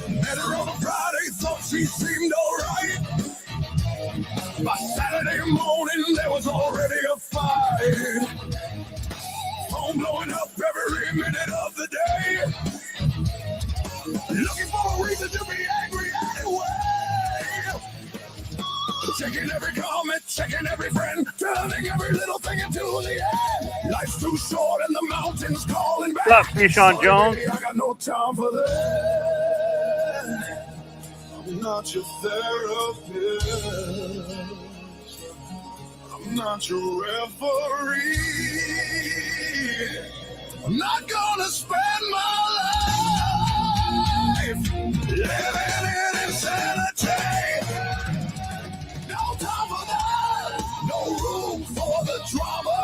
Met her on a Friday, thought she seemed alright. By Saturday morning, there was already a fight. Phone blowing up every minute of the day. Looking for a reason to be angry anyway. Checking every comment, checking every friend, turning every little thing into the end. Life's too short and the mountains calling back. Love you, Sean Jones. I got no time for that. I'm not your therapist. I'm not your referee. I'm not gonna spend my life living in insanity. No time for that. No room for the drama.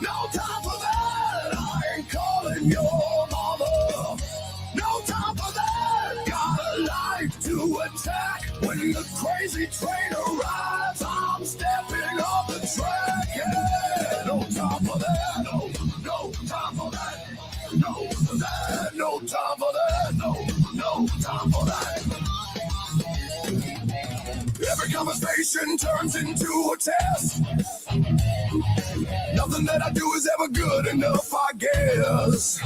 No time for that. I ain't calling your mama. No time for that. Got a life to attack. When the crazy train arrives, I'm stepping off the track. Yeah. No time for that. No time for that. No time for that. No time for that. Every conversation turns into a test. Nothing that I do is ever good enough, I guess.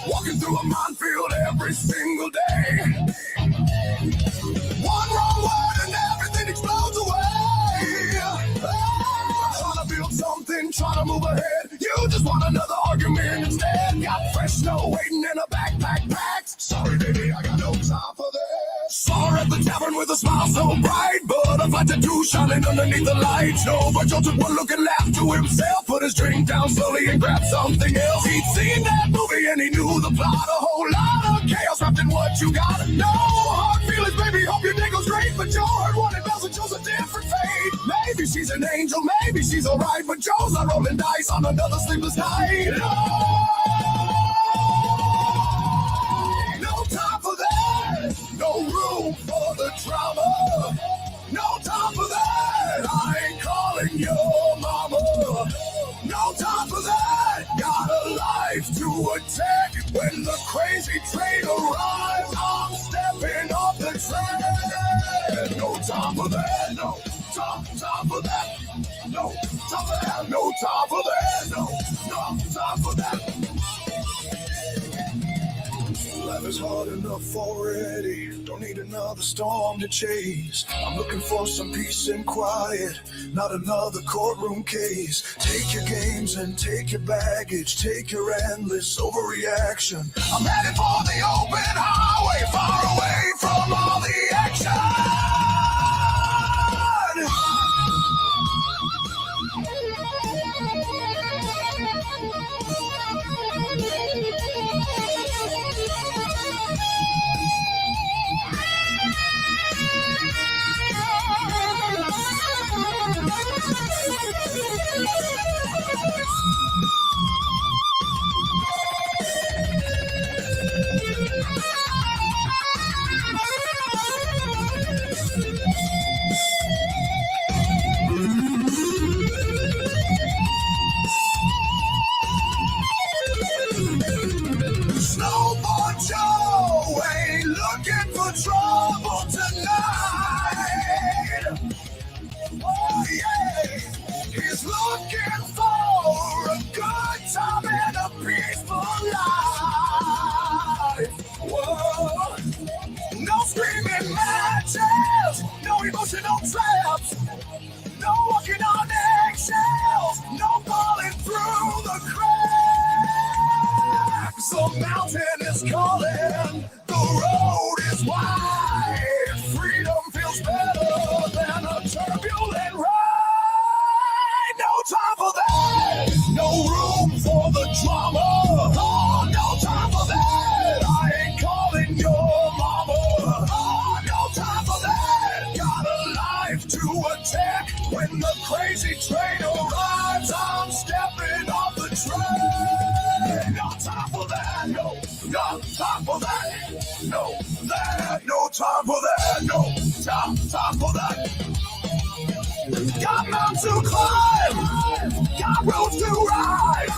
Walking through a minefield every single day. One wrong word and everything explodes away. Trying to build something, trying to move ahead. You just want another argument instead. Got fresh snow waiting in a backpack packed. Sorry, baby, I got no time for that. Saw her at the tavern with a smile so bright, but a fight to two shining underneath the lights. No, but Joe took one look and laughed to himself, put his drink down slowly and grabbed something else. He'd seen that movie and he knew the plot. A whole lot of chaos wrapped in what you got. No hard feelings, baby, hope your day goes great. But Joe heard one and bells and Joe's a different fate. Maybe she's an angel, maybe she's alright, but Joe's not rolling dice on another sleepless night. No time for that. No room for the drama. No time for that. I ain't calling your mama. No time for that. Got a life to attack. When the crazy train arrives, I'm stepping off the track. No time for that. No time for that. No time for that. No time for that. No time for that. Life is hard enough already. Don't need another storm to chase. I'm looking for some peace and quiet, not another courtroom case. Take your games and take your baggage. Take your endless overreaction. I'm headed for the open highway, far away from all the action. Snowboard Joe ain't looking for trouble tonight. Got time for that. No, that. No time for that. No time for that. Got mountains to climb. Got roads to ride.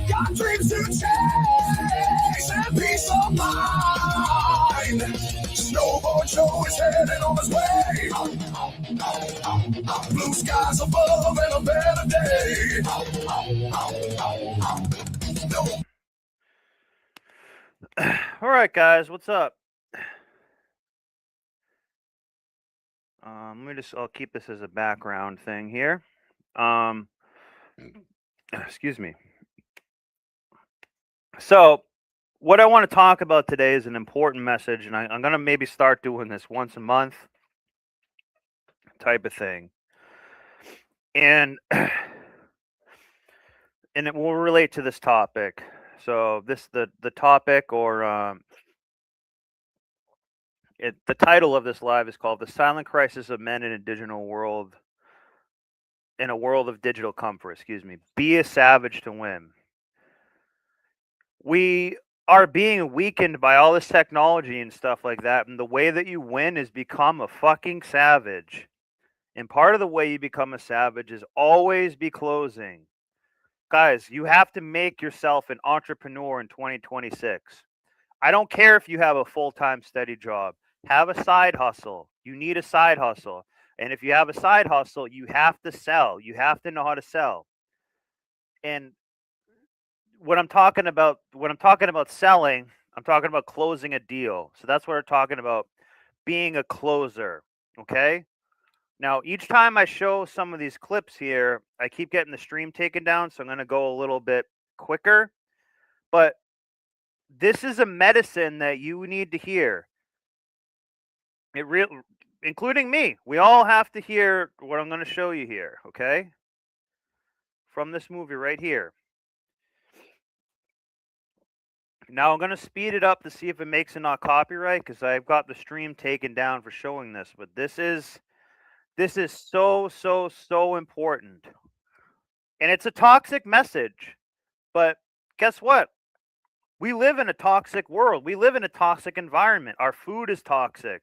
Got dreams to chase and peace of mind. Snowboard Joe is heading on his way. Blue skies above and a better day. All right, guys, what's up? I'll keep this as a background thing here. Excuse me. So, what I want to talk about today is an important message, and I'm going to maybe start doing this once a month type of thing. And and it will relate to this topic. So, the topic or the title of this live is called "The Silent Crisis of Men in a Digital World." In a world of digital comfort, excuse me. Be a savage to win. We are being weakened by all this technology and stuff like that. And the way that you win is become a fucking savage. And part of the way you become a savage is always be closing. Guys, you have to make yourself an entrepreneur in 2026. I don't care if you have a full-time steady job. Have a side hustle. You need a side hustle. And if you have a side hustle, you have to sell. You have to know how to sell. And when I'm talking about selling, I'm talking about closing a deal. So that's what we're talking about, being a closer. Okay? Now, each time I show some of these clips here, I keep getting the stream taken down, so I'm going to go a little bit quicker. But this is a medicine that you need to hear. Including me. We all have to hear what I'm going to show you here, okay? From this movie right here. Now I'm going to speed it up to see if it makes it not copyright, because I've got the stream taken down for showing this. But this is so important. And it's a toxic message. But guess what? We live in a toxic world. We live in a toxic environment. Our food is toxic.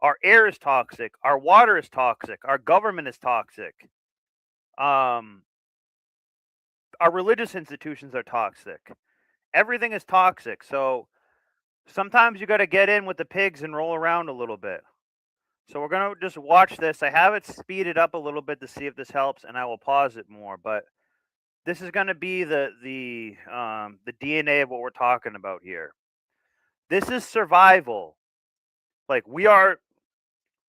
Our air is toxic. Our water is toxic. Our government is toxic. Our religious institutions are toxic. Everything is toxic. So sometimes you got to get in with the pigs and roll around a little bit. So we're going to just watch this. I have it speeded up a little bit to see if this helps, and I will pause it more. But this is going to be the DNA of what we're talking about here. This is survival. Like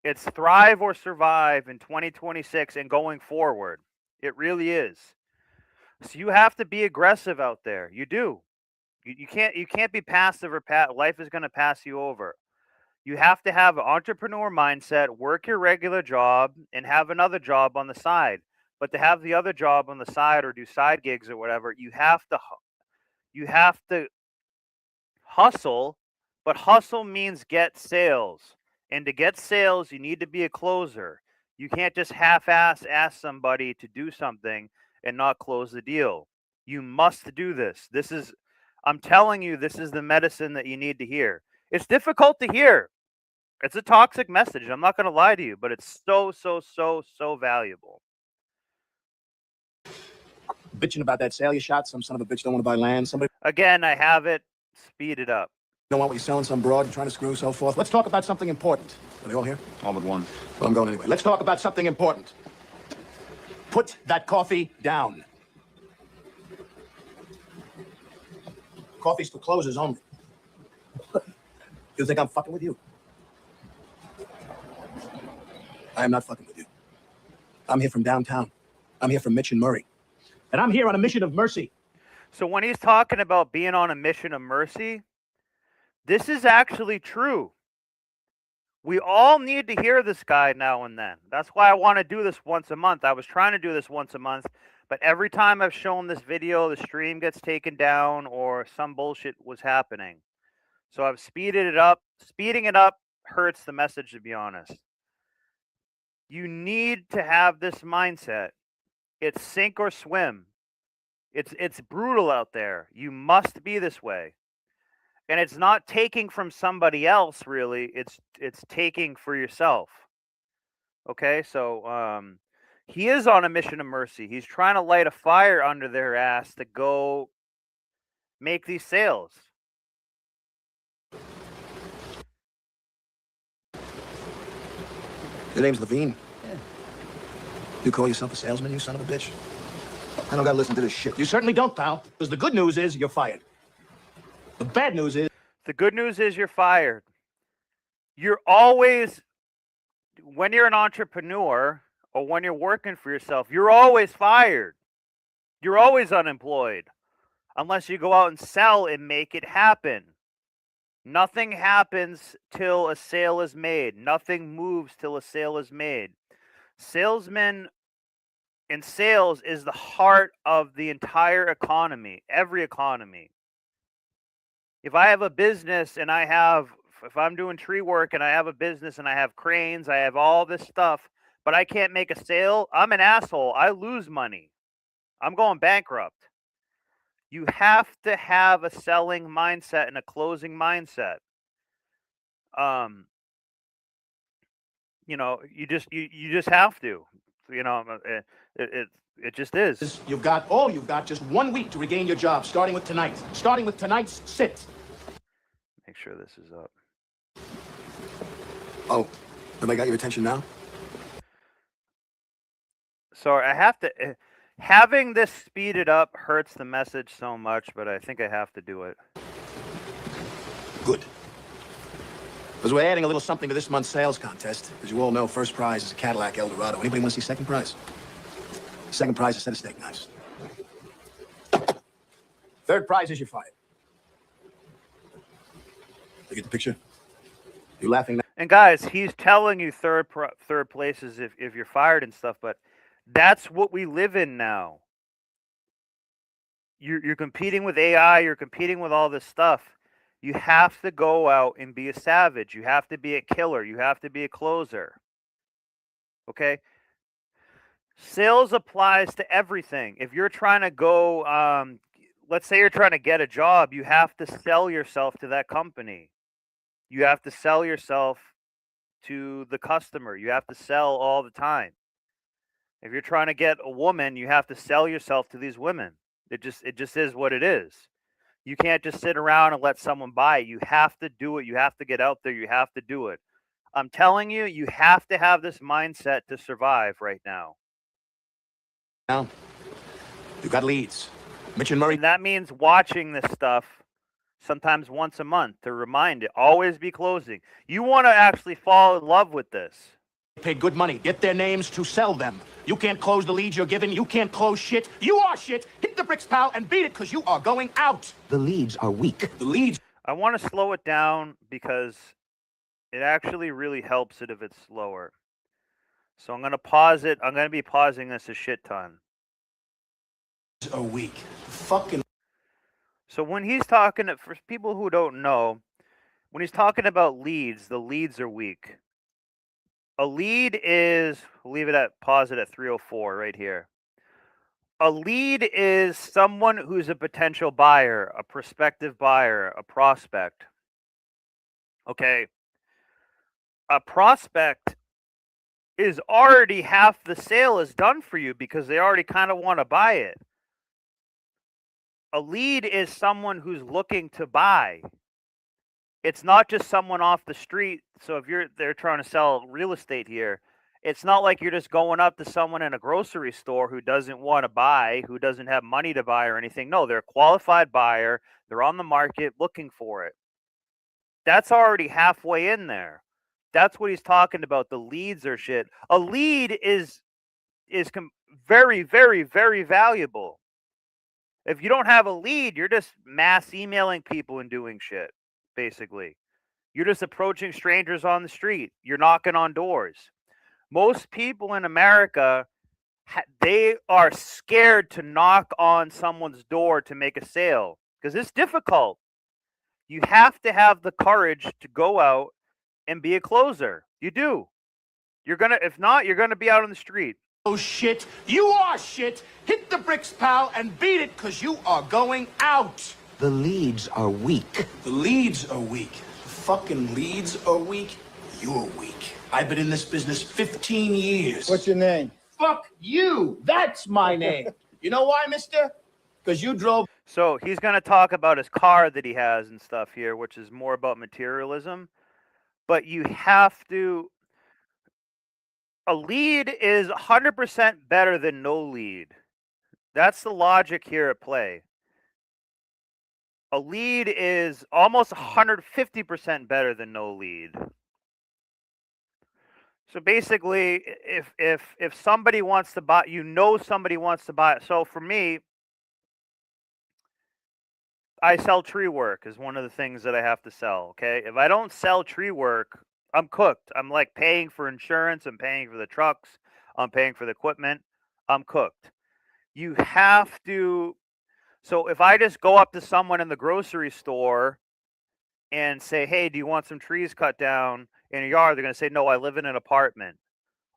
it's thrive or survive in 2026 and going forward. It really is. So you have to be aggressive out there. You do. You can't be passive or life is going to pass you over. You have to have an entrepreneur mindset, work your regular job, and have another job on the side. But to have the other job on the side or do side gigs or whatever, you have to hustle. But hustle means get sales. And to get sales, you need to be a closer. You can't just half-ass ask somebody to do something and not close the deal. You must do this. I'm telling you, this is the medicine that you need to hear. It's difficult to hear. It's a toxic message. I'm not going to lie to you, but it's so valuable. Bitching about that sale you shot. Some son of a bitch don't want to buy land. Somebody. Again, I have it speeded up. Don't want what you're selling, some broad, you're trying to screw, so forth. Let's talk about something important. Are they all here? All but one. Well, I'm going anyway. Let's talk about something important. Put that coffee down. Coffee's for closers only. You think I'm fucking with you? I am not fucking with you. I'm here from downtown. I'm here from Mitch and Murray. And I'm here on a mission of mercy. So when he's talking about being on a mission of mercy, this is actually true. We all need to hear this guy now and then. That's why I want to do this once a month. I was trying to do this once a month, but every time I've shown this video, the stream gets taken down or some bullshit was happening. So I've speeded it up. Speeding it up hurts the message, to be honest. You need to have this mindset. It's sink or swim. It's brutal out there. You must be this way. And it's not taking from somebody else, really. It's taking for yourself. Okay, so he is on a mission of mercy. He's trying to light a fire under their ass to go make these sales. Your name's Levine. Yeah. You call yourself a salesman, you son of a bitch? I don't gotta listen to this shit. You certainly don't, pal. Because the good news is you're fired. The bad news is... The good news is you're fired. You're always, when you're an entrepreneur or when you're working for yourself, you're always fired. You're always unemployed. Unless you go out and sell and make it happen. Nothing happens till a sale is made. Nothing moves till a sale is made. Salesmen and sales is the heart of the entire economy, every economy. If I have a business and if I'm doing tree work and I have a business and I have cranes, I have all this stuff, but I can't make a sale, I'm an asshole. I lose money. I'm going bankrupt. You have to have a selling mindset and a closing mindset. You just have to. It just is. You've got just 1 week to regain your job, starting with tonight. Starting with tonight's sit. Make sure this is up. Oh, have I got your attention now? So I have to. Having this speeded up hurts the message so much, but I think I have to do it. Good. Because we're adding a little something to this month's sales contest. As you all know, first prize is a Cadillac Eldorado. Anybody want to see second prize? Second prize is a set of steak knives. Third prize is you're fired. You get the picture? You laughing now? And guys, he's telling you third places if you're fired and stuff, but that's what we live in now. You're competing with AI. You're competing with all this stuff. You have to go out and be a savage. You have to be a killer. You have to be a closer. Okay? Sales applies to everything. If you're trying to go, let's say you're trying to get a job, you have to sell yourself to that company. You have to sell yourself to the customer. You have to sell all the time. If you're trying to get a woman, you have to sell yourself to these women. It just is what it is. You can't just sit around and let someone buy it. You have to do it. You have to get out there. You have to do it. I'm telling you, you have to have this mindset to survive right now. Now, you got leads. Mitch and Murray. And that means watching this stuff sometimes once a month to remind it. Always be closing. You want to actually fall in love with this. Pay good money. Get their names to sell them. You can't close the leads you're given. You can't close shit. You are shit. Hit the bricks, pal, and beat it because you are going out. The leads are weak. The leads. I want to slow it down because it actually really helps it if it's slower. So I'm going to pause it. I'm going to be pausing this a shit ton. Are weak. Fucking. So when he's talking, for people who don't know, when he's talking about leads, the leads are weak. A lead is, pause it at 304 right here. A lead is someone who's a potential buyer, a prospective buyer, a prospect. Okay. A prospect is already half the sale is done for you because they already kind of want to buy it. A lead is someone who's looking to buy. It's not just someone off the street. So if they're trying to sell real estate here, it's not like you're just going up to someone in a grocery store who doesn't want to buy, who doesn't have money to buy or anything. No, they're a qualified buyer. They're on the market looking for it. That's already halfway in there. That's what he's talking about. The leads are shit. A lead is very, very, very valuable. If you don't have a lead, you're just mass emailing people and doing shit, basically. You're just approaching strangers on the street. You're knocking on doors. Most people in America, they are scared to knock on someone's door to make a sale because it's difficult. You have to have the courage to go out and be a closer. You do. If not, you're gonna be out on the street. Oh shit, you are shit. Hit the bricks, pal, and beat it because you are going out. The leads are weak. The leads are weak. The fucking leads are weak. You're weak. I've been in this business 15 years. What's your name? Fuck you. That's my name. You know why, mister? Because you drove. So he's going to talk about his car that he has and stuff here, which is more about materialism. But you have to. A lead is 100% better than no lead. That's the logic here at play. A lead is almost 150% better than no lead. So basically, if somebody wants to buy, somebody wants to buy it. So for me, I sell tree work is one of the things that I have to sell. Okay, if I don't sell tree work, I'm cooked. I'm like paying for insurance. I'm paying for the trucks. I'm paying for the equipment. I'm cooked. You have to. So if I just go up to someone in the grocery store and say, "Hey, do you want some trees cut down in your yard?" They're going to say, "No, I live in an apartment."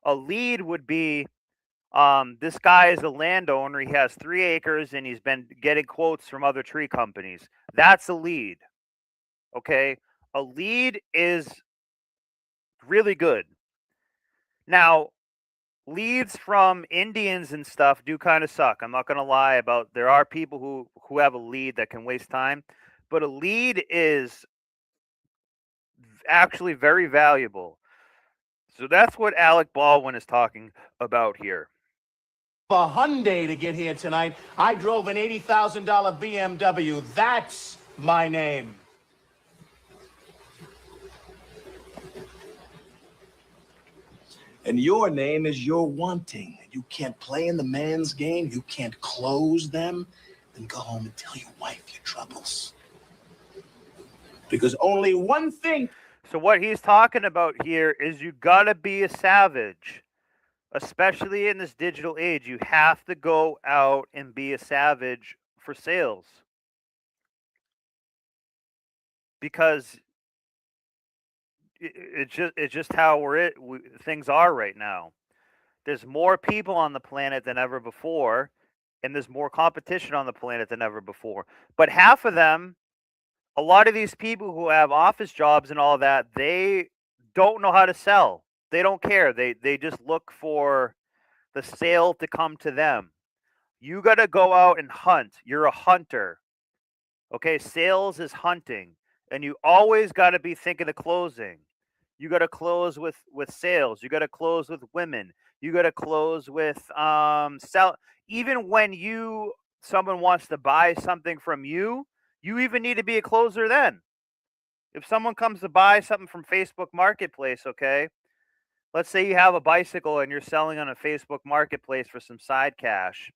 A lead would be, this guy is a landowner. He has 3 acres and he's been getting quotes from other tree companies. That's a lead. Okay. A lead is really good. Now, leads from Indians and stuff do kind of suck. I'm not going to lie about, there are people who have a lead that can waste time, but a lead is actually very valuable. So that's what Alec Baldwin is talking about here. A Hyundai to get here tonight. I drove an $80,000 BMW. That's my name. And your name is you're wanting. You can't play in the man's game. You can't close them. Then go home and tell your wife your troubles. Because only one thing. So what he's talking about here is you gotta be a savage. Especially in this digital age, you have to go out and be a savage for sales. Because it's just how things are right now. There's more people on the planet than ever before, and there's more competition on the planet than ever before. But half of them, a lot of these people who have office jobs and all that, they don't know how to sell. They don't care. They just look for the sale to come to them. You got to go out and hunt. You're a hunter. Okay, sales is hunting, and you always got to be thinking of closing. You got to close with sales. You got to close with women. You got to close with sell. Even when someone wants to buy something from you, you even need to be a closer then. If someone comes to buy something from Facebook Marketplace, okay, let's say you have a bicycle and you're selling on a Facebook Marketplace for some side cash,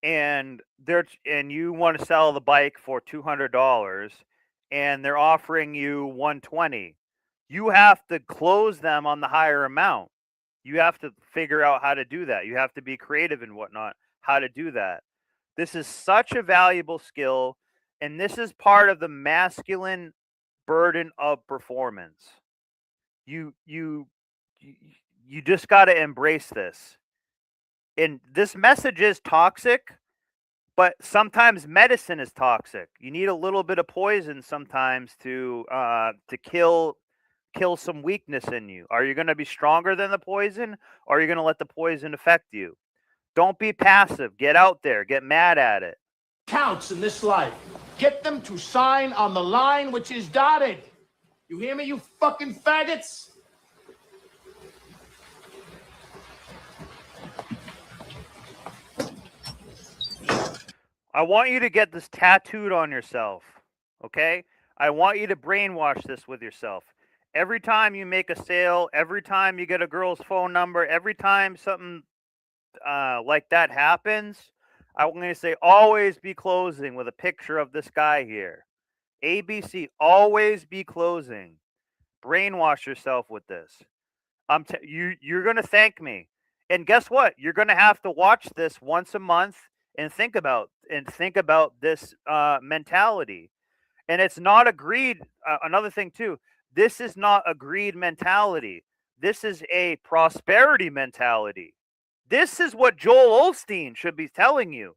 and you want to sell the bike for $200, and they're offering you $120. You have to close them on the higher amount. You have to figure out how to do that. You have to be creative and whatnot, how to do that. This is such a valuable skill, and this is part of the masculine burden of performance. You just got to embrace this. And this message is toxic, but sometimes medicine is toxic. You need a little bit of poison sometimes to kill some weakness in you. Are you going to be stronger than the poison, or are you going to let the poison affect you? Don't be passive. Get out there. Get mad at it. Counts in this life. Get them to sign on the line which is dotted. You hear me, you fucking faggots? I want you to get this tattooed on yourself, okay? I want you to brainwash this with yourself. Every time you make a sale, every time you get a girl's phone number, every time something like that happens, I'm going to say always be closing with a picture of this guy here. ABC, always be closing. Brainwash yourself with this. You're going to thank me. And guess what? You're going to have to watch this once a month and think about this mentality. And it's not a greed. Another thing too, this is not a greed mentality. This is a prosperity mentality. This is what Joel Osteen should be telling you.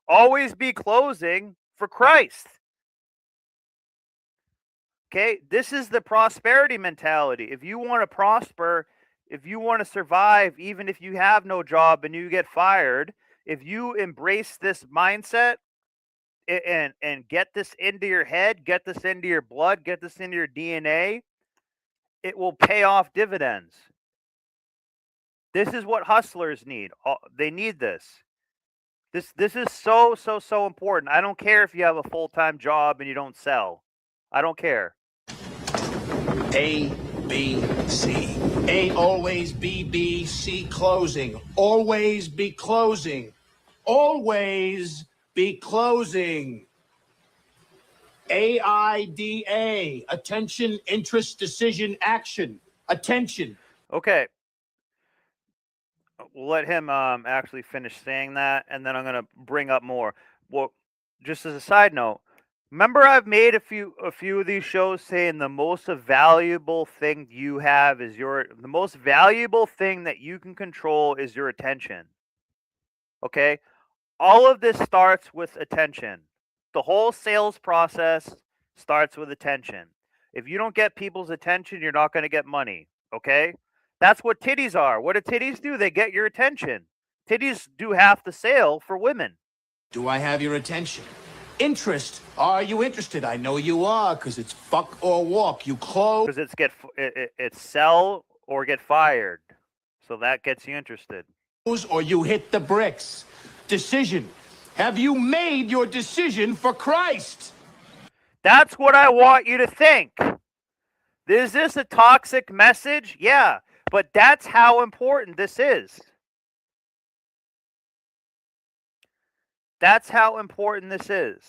Always be closing for Christ. Okay, this is the prosperity mentality. If you want to prosper, if you want to survive, even if you have no job and you get fired, if you embrace this mindset and get this into your head, get this into your blood, get this into your DNA, it will pay off dividends. This is what hustlers need. They need this. This is so important. I don't care if you have a full-time job and you don't sell. I don't care. A, B, C. A, always B, B, C, closing. Always be closing. Always be closing. AIDA. Attention, interest, decision, action. Attention. Okay. We'll let him actually finish saying that, and then I'm going to bring up more. Well, just as a side note, remember I've made a few of these shows saying the most valuable thing you have is the most valuable thing that you can control is your attention. Okay? All of this starts with attention. The whole sales process starts with attention. If you don't get people's attention, you're not going to get money. Okay? That's what titties are. What do titties do? They get your attention. Titties do half the sale for women. Do I have your attention? Interest. Are you interested? I know you are, because it's fuck or walk. You close. Because it's sell or get fired. So that gets you interested. Or you hit the bricks. Decision. Have you made your decision for Christ? That's what I want you to think. Is this a toxic message? Yeah, but that's how important this is. That's how important this is.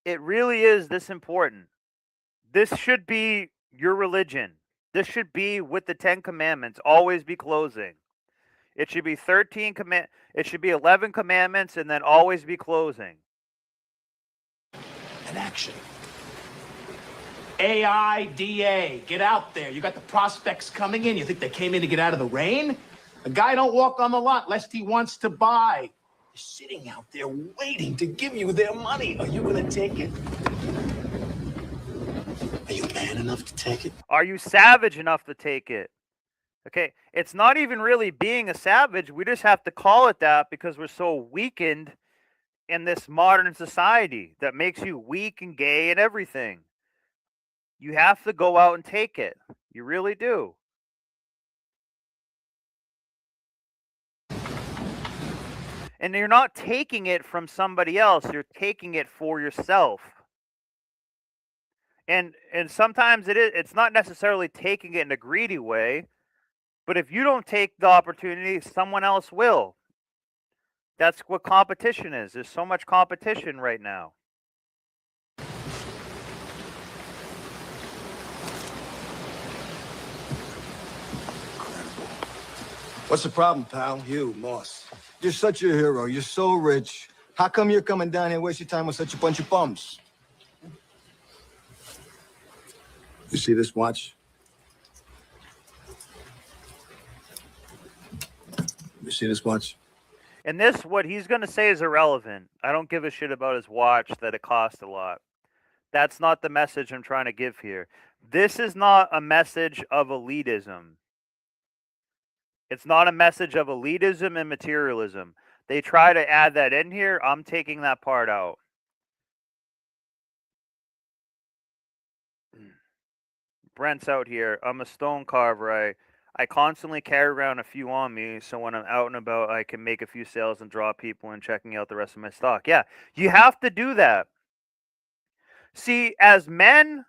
It really is this important. This should be your religion. This should be with the 10 commandments. Always be closing. It should be 11 commandments and then always be closing. An action. AIDA. Get out there. You got the prospects coming in. You think they came in to get out of the rain? A guy don't walk on the lot lest he wants to buy. They're sitting out there waiting to give you their money. Are you going to take it? Are you man enough to take it? Are you savage enough to take it? Okay, it's not even really being a savage. We just have to call it that because we're so weakened in this modern society that makes you weak and gay and everything. You have to go out and take it. You really do. And you're not taking it from somebody else. You're taking it for yourself. And sometimes it's not necessarily taking it in a greedy way, but if you don't take the opportunity, someone else will. That's what competition is. There's so much competition right now. What's the problem, pal? You, Moss. You're such a hero. You're so rich. How come you're coming down here wasting time with such a bunch of bums? You see this watch? You see this watch? And this, what he's going to say is irrelevant. I don't give a shit about his watch, that it cost a lot. That's not the message I'm trying to give here. This is not a message of elitism. It's not a message of elitism and materialism. They try to add that in here. I'm taking that part out. Brent's out here. I'm a stone carver. I constantly carry around a few on me, so when I'm out and about, I can make a few sales and draw people in checking out the rest of my stock. Yeah, you have to do that. See, as men,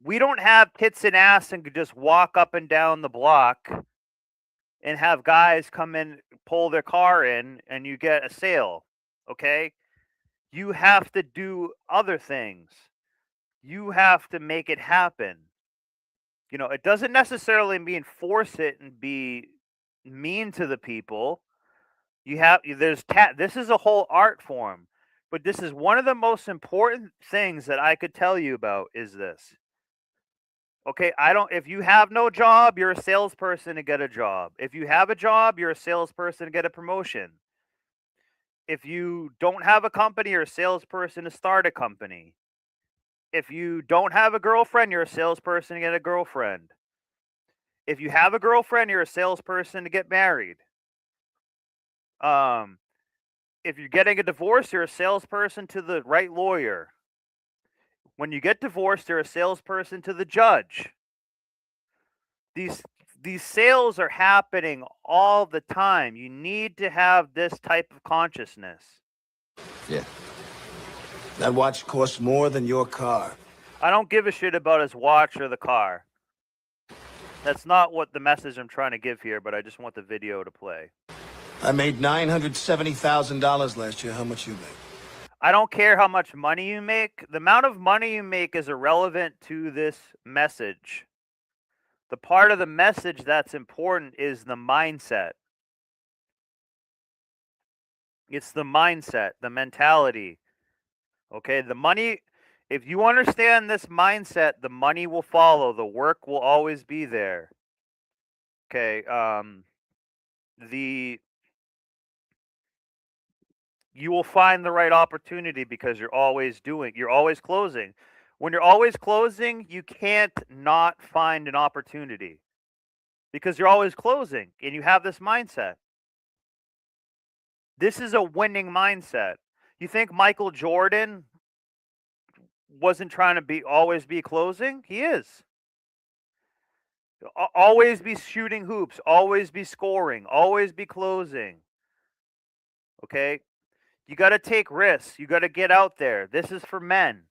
we don't have tits and ass and could just walk up and down the block and have guys come in, pull their car in, and you get a sale, okay? You have to do other things. You have to make it happen. You know, it doesn't necessarily mean force it and be mean to the people. This is a whole art form, but this is one of the most important things that I could tell you about is this. Okay, if you have no job, you're a salesperson to get a job. If you have a job, you're a salesperson to get a promotion. If you don't have a company, you're a salesperson to start a company. If you don't have a girlfriend, you're a salesperson to get a girlfriend. If you have a girlfriend, you're a salesperson to get married. If you're getting a divorce, you're a salesperson to the right lawyer. When you get divorced, you're a salesperson to the judge. These sales are happening all the time. You need to have this type of consciousness. Yeah. That watch costs more than your car. I don't give a shit about his watch or the car. That's not what the message I'm trying to give here, but I just want the video to play. I made $970,000 last year. How much you make? I don't care how much money you make. The amount of money you make is irrelevant to this message. The part of the message that's important is the mindset. It's the mindset, the mentality. Okay, the money, if you understand this mindset, the money will follow. The work will always be there. Okay, you will find the right opportunity because you're always closing. When you're always closing, you can't not find an opportunity because you're always closing and you have this mindset. This is a winning mindset. You think Michael Jordan wasn't trying to always be closing? He is. Always be shooting hoops, always be scoring, always be closing. Okay? You got to take risks. You got to get out there. This is for men.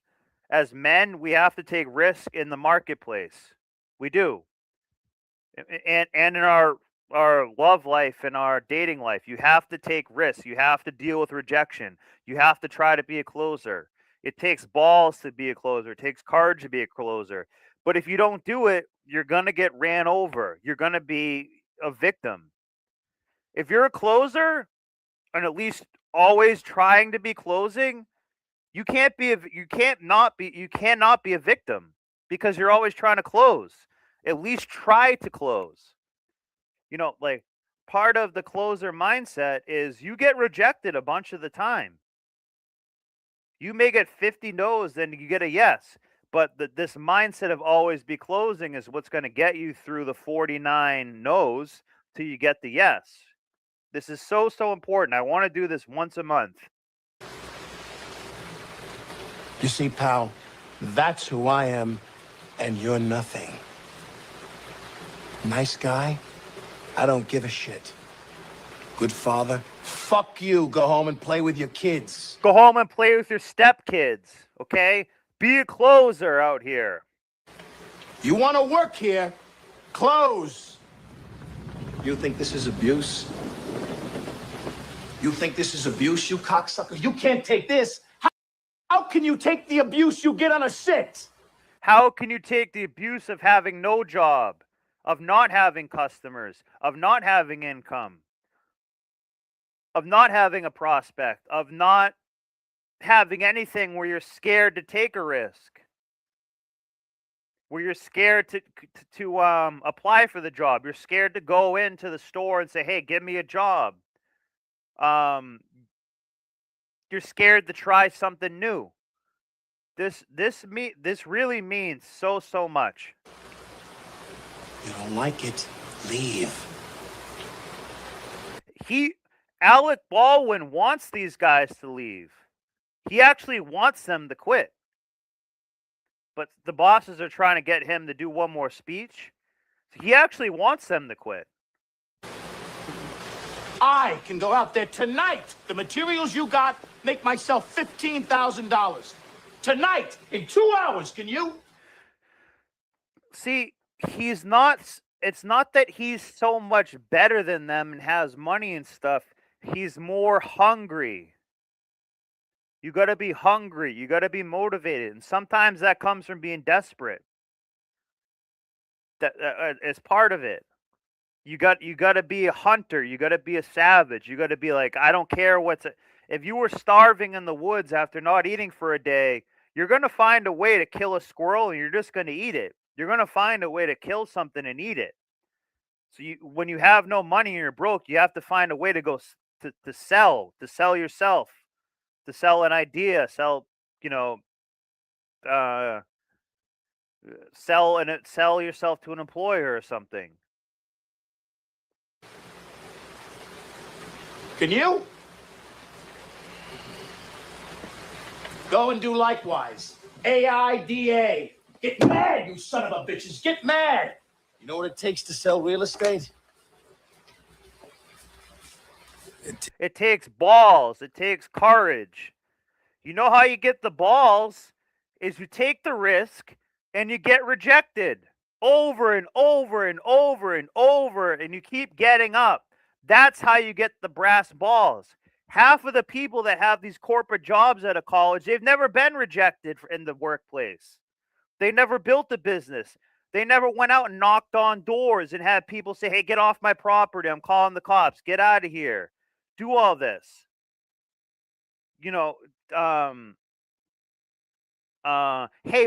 As men, we have to take risks in the marketplace. We do. And in our love life and our dating life, you have to take risks. You have to deal with rejection. You have to try to be a closer. It takes balls to be a closer. It takes courage to be a closer. But if you don't do it, you're going to get ran over. You're going to be a victim. If you're a closer, and at least always trying to be closing, you cannot be a victim because you're always trying to close. At least try to close. You know, like part of the closer mindset is you get rejected a bunch of the time. You may get 50 no's, then you get a yes. But this mindset of always be closing is what's going to get you through the 49 no's till you get the yes. This is so important. I want to do this once a month. You see, pal, that's who I am, and you're nothing. Nice guy? I don't give a shit. Good father? Fuck you. Go home and play with your kids. Go home and play with your stepkids, okay? Be a closer out here. You want to work here? Close. You think this is abuse? You think this is abuse, you cocksucker? You can't take this. How can you take the abuse you get on a shit? How can you take the abuse of having no job, of not having customers, of not having income, of not having a prospect, of not having anything where you're scared to take a risk, where you're scared to apply for the job, you're scared to go into the store and say, hey, give me a job. You're scared to try something new. This really means so much. You don't like it? Leave. Alec Baldwin wants these guys to leave. He actually wants them to quit. But the bosses are trying to get him to do one more speech. So he actually wants them to quit. I can go out there tonight. The materials you got make myself $15,000. Tonight, in 2 hours, can you? See, it's not that he's so much better than them and has money and stuff. He's more hungry. You got to be hungry. You got to be motivated. And sometimes that comes from being desperate. That it's part of it. You got to be a hunter. You got to be a savage. You got to be like, I don't care if you were starving in the woods after not eating for a day, you're going to find a way to kill a squirrel and you're just going to eat it. You're going to find a way to kill something and eat it. So when you have no money and you're broke, you have to find a way to go to sell yourself, to sell an idea, sell, uh, sell yourself to an employer or something. Can you? Go and do likewise. AIDA. Get mad, you son of a bitches. Get mad. You know what it takes to sell real estate? It takes balls. It takes courage. You know how you get the balls is you take the risk and you get rejected over and over and over and over, and you keep getting up. That's how you get the brass balls. Half of the people that have these corporate jobs out of college, they've never been rejected in the workplace. They never built a business. They never went out and knocked on doors and had people say, hey, get off my property. I'm calling the cops. Get out of here. Do all this. Hey,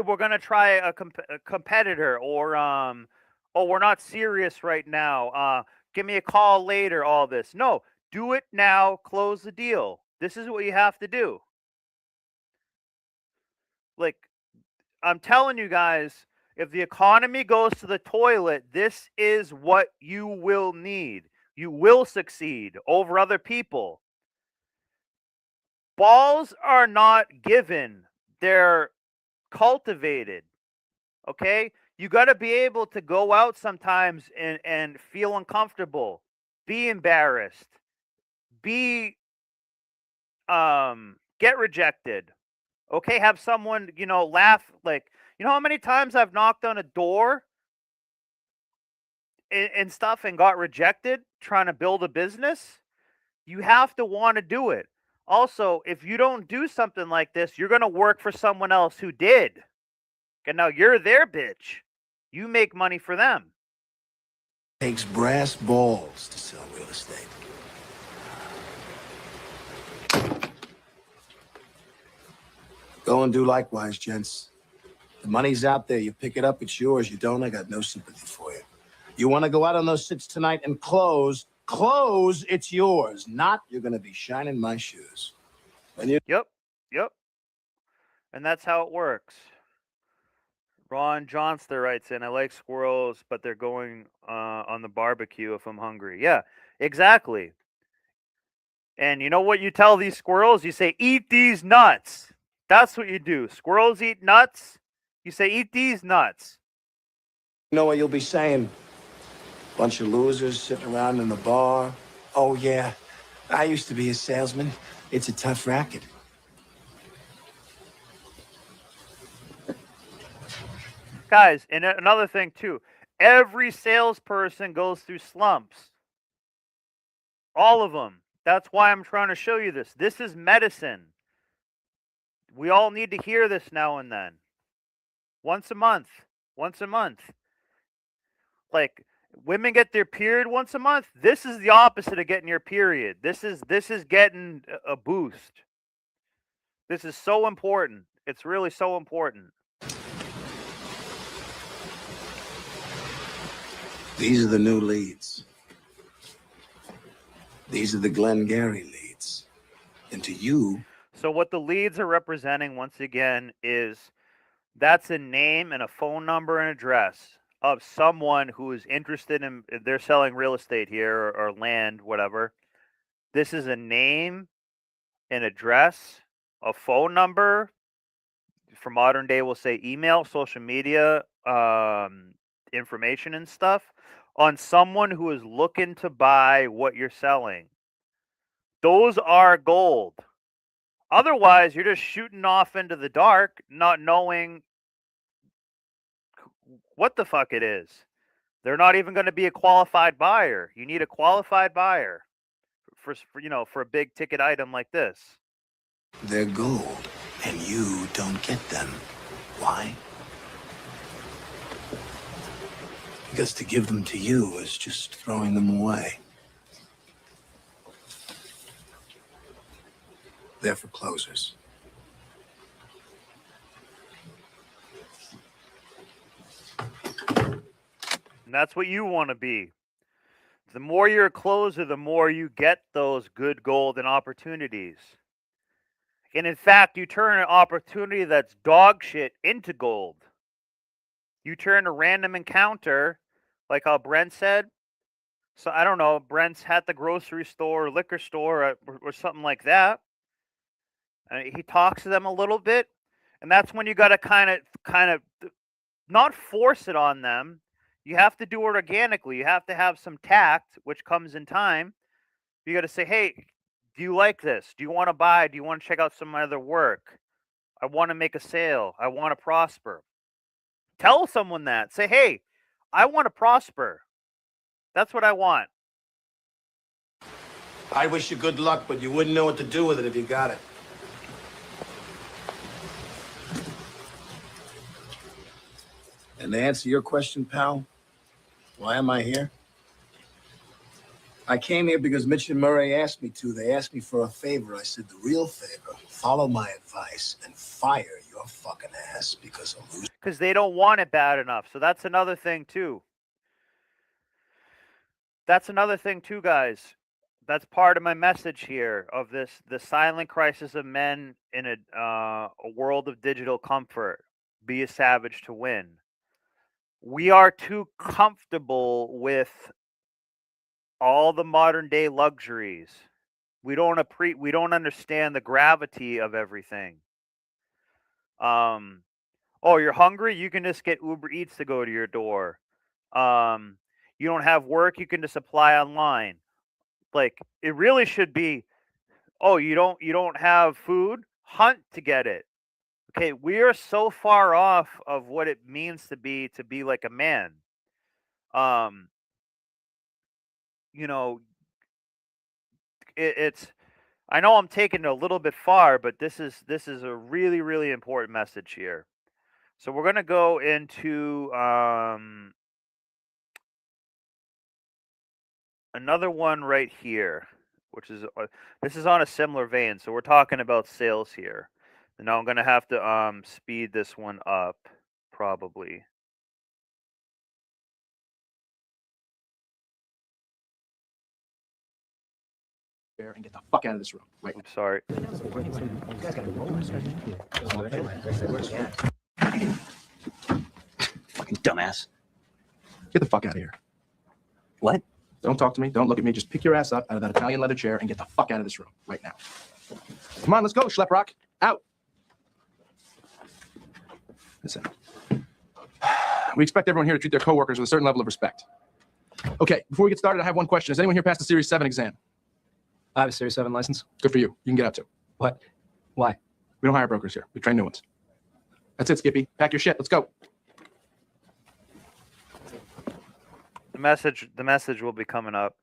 we're going to try a competitor, or, oh, we're not serious right now. Give me a call later, all this. No, do it now. Close the deal. This is what you have to do. Like, I'm telling you guys, if the economy goes to the toilet, this is what you will need. You will succeed over other people. Balls are not given. They're cultivated. Okay? You got to be able to go out sometimes and feel uncomfortable, be embarrassed, get rejected. Okay? Have someone, laugh. Like, you know how many times I've knocked on a door and stuff and got rejected trying to build a business? You have to want to do it. Also, if you don't do something like this, you're going to work for someone else who did. And now you're their bitch. You make money for them. It takes brass balls to sell real estate. Go and do likewise, gents. The money's out there. You pick it up, it's yours. You don't, I got no sympathy for you. You want to go out on those sits tonight and close, it's yours. Not, you're going to be shining my shoes. And you... Yep. And that's how it works. Ron Johnster writes in, I like squirrels, but they're going on the barbecue if I'm hungry. Yeah, exactly. And you know what you tell these squirrels? You say, eat these nuts. That's what you do. Squirrels eat nuts. You say, eat these nuts. You know what you'll be saying? Bunch of losers sitting around in the bar. Oh, yeah, I used to be a salesman. It's a tough racket. Guys, and another thing too, every salesperson goes through slumps. All of them. That's why I'm trying to show you this. This is medicine. We all need to hear this now and then. Once a month. Like, women get their period once a month. This is the opposite of getting your period. This is getting a boost. This is so important. It's really so important. These are the new leads. These are the Glengarry leads. And to you... So what the leads are representing, once again, is that's a name and a phone number and address of someone who is interested in, they're selling real estate here or land, whatever. This is a name, an address, a phone number. For modern day, we'll say email, social media, information and stuff on someone who is looking to buy what you're selling. Those are gold. Otherwise, you're just shooting off into the dark, not knowing what the fuck it is. They're not even going to be a qualified buyer. You need a qualified buyer for a big ticket item like this. They're gold, and you don't get them. Why? Because to give them to you is just throwing them away. They're for closers. And that's what you want to be. The more you're a closer, the more you get those good golden opportunities. And in fact, you turn an opportunity that's dog shit into gold. You turn a random encounter, like how Brent said. So I don't know, Brent's at the grocery store, or liquor store, or something like that. And he talks to them a little bit, and that's when you got to kind of not force it on them. You have to do it organically. You have to have some tact, which comes in time. You got to say, "Hey, do you like this? Do you want to buy? Do you want to check out some other work? I want to make a sale. I want to prosper." Tell someone that. Say, "Hey, I want to prosper. That's what I want." I wish you good luck, but you wouldn't know what to do with it if you got it. And to answer your question, pal, why am I here? I came here because Mitch and Murray asked me to. They asked me for a favor. I said, the real favor, follow my advice and fire your fucking ass because I'm losing. Because they don't want it bad enough. So that's another thing, too. That's another thing, too, guys. That's part of my message here of this: the silent crisis of men in a world of digital comfort. Be a savage to win. We are too comfortable with all the modern day luxuries. We don't understand the gravity of everything. Oh, you're hungry? You can just get Uber Eats to go to your door. You don't have work? You can just apply online. Like, it really should be, oh, you don't have food? Hunt to get it. Okay, we are so far off of what it means to be like a man. You know, it's I know I'm taking it a little bit far, but this is a really, really important message here. So we're gonna go into another one right here, which is this is on a similar vein. So we're talking about sales here. And now I'm gonna have to speed this one up, probably. And get the fuck out of this room. Right. I'm sorry. Fucking dumbass. Get the fuck out of here. What? Don't talk to me. Don't look at me. Just pick your ass up out of that Italian leather chair and get the fuck out of this room right now. Come on, let's go, Schleprock. Out. Listen. We expect everyone here to treat their coworkers with a certain level of respect. Okay, before we get started, I have one question. Has anyone here passed the Series 7 exam? I have a Series 7 license. Good for you. You can get out too. What? Why? We don't hire brokers here. We train new ones. That's it, Skippy. Pack your shit. Let's go. The message will be coming up.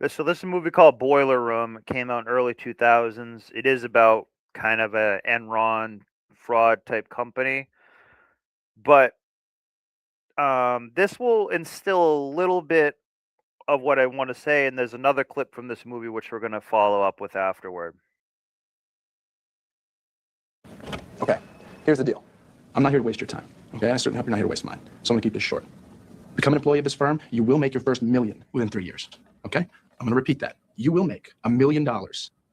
So this is a movie called Boiler Room. It came out in early 2000s. It is about kind of a Enron fraud type company. But this will instill a little bit of what I want to say, and there's another clip from this movie which we're going to follow up with afterward. Okay, here's the deal. I'm not here to waste your time. Okay, I certainly hope you're not here to waste mine. So I'm gonna keep this short. Become an employee of this firm, you will make your first $1 million within 3 years. Okay? I'm gonna repeat that. You will make $1 million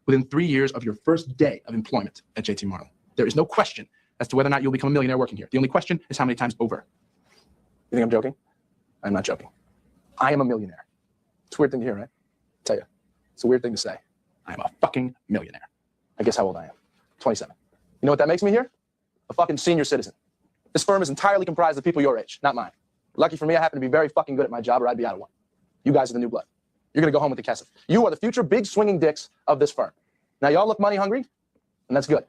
within 3 years of your first day of employment at JT Marlin. There is no question as to whether or not you'll become a millionaire working here. The only question is how many times over. You think I'm joking? I'm not joking. I am a millionaire. It's a weird thing to hear, right? I'll tell you, it's a weird thing to say. I am a fucking millionaire. I guess how old I am? 27. You know what that makes me here? A fucking senior citizen. This firm is entirely comprised of people your age, not mine. Lucky for me, I happen to be very fucking good at my job, or I'd be out of one. You guys are the new blood. You're gonna go home with the Kesef. You are the future big swinging dicks of this firm. Now, y'all look money hungry, and that's good.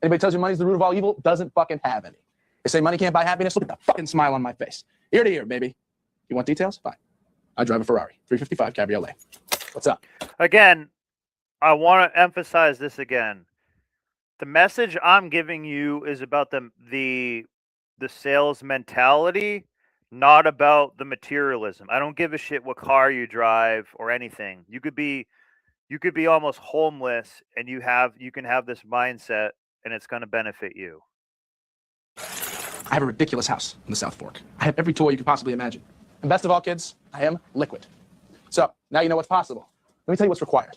Anybody tells you money's the root of all evil doesn't fucking have any. They say money can't buy happiness. Look at the fucking smile on my face. Ear to ear, baby. You want details? Fine. I drive a Ferrari, 355 Cabriolet. What's up? Again, I want to emphasize this again. The message I'm giving you is about the sales mentality, not about the materialism. I don't give a shit what car you drive or anything. You could be almost homeless and you can have this mindset and it's going to benefit you. I have a ridiculous house in the South Fork. I have every toy you could possibly imagine. And best of all, kids, I am liquid. So now you know what's possible. Let me tell you what's required.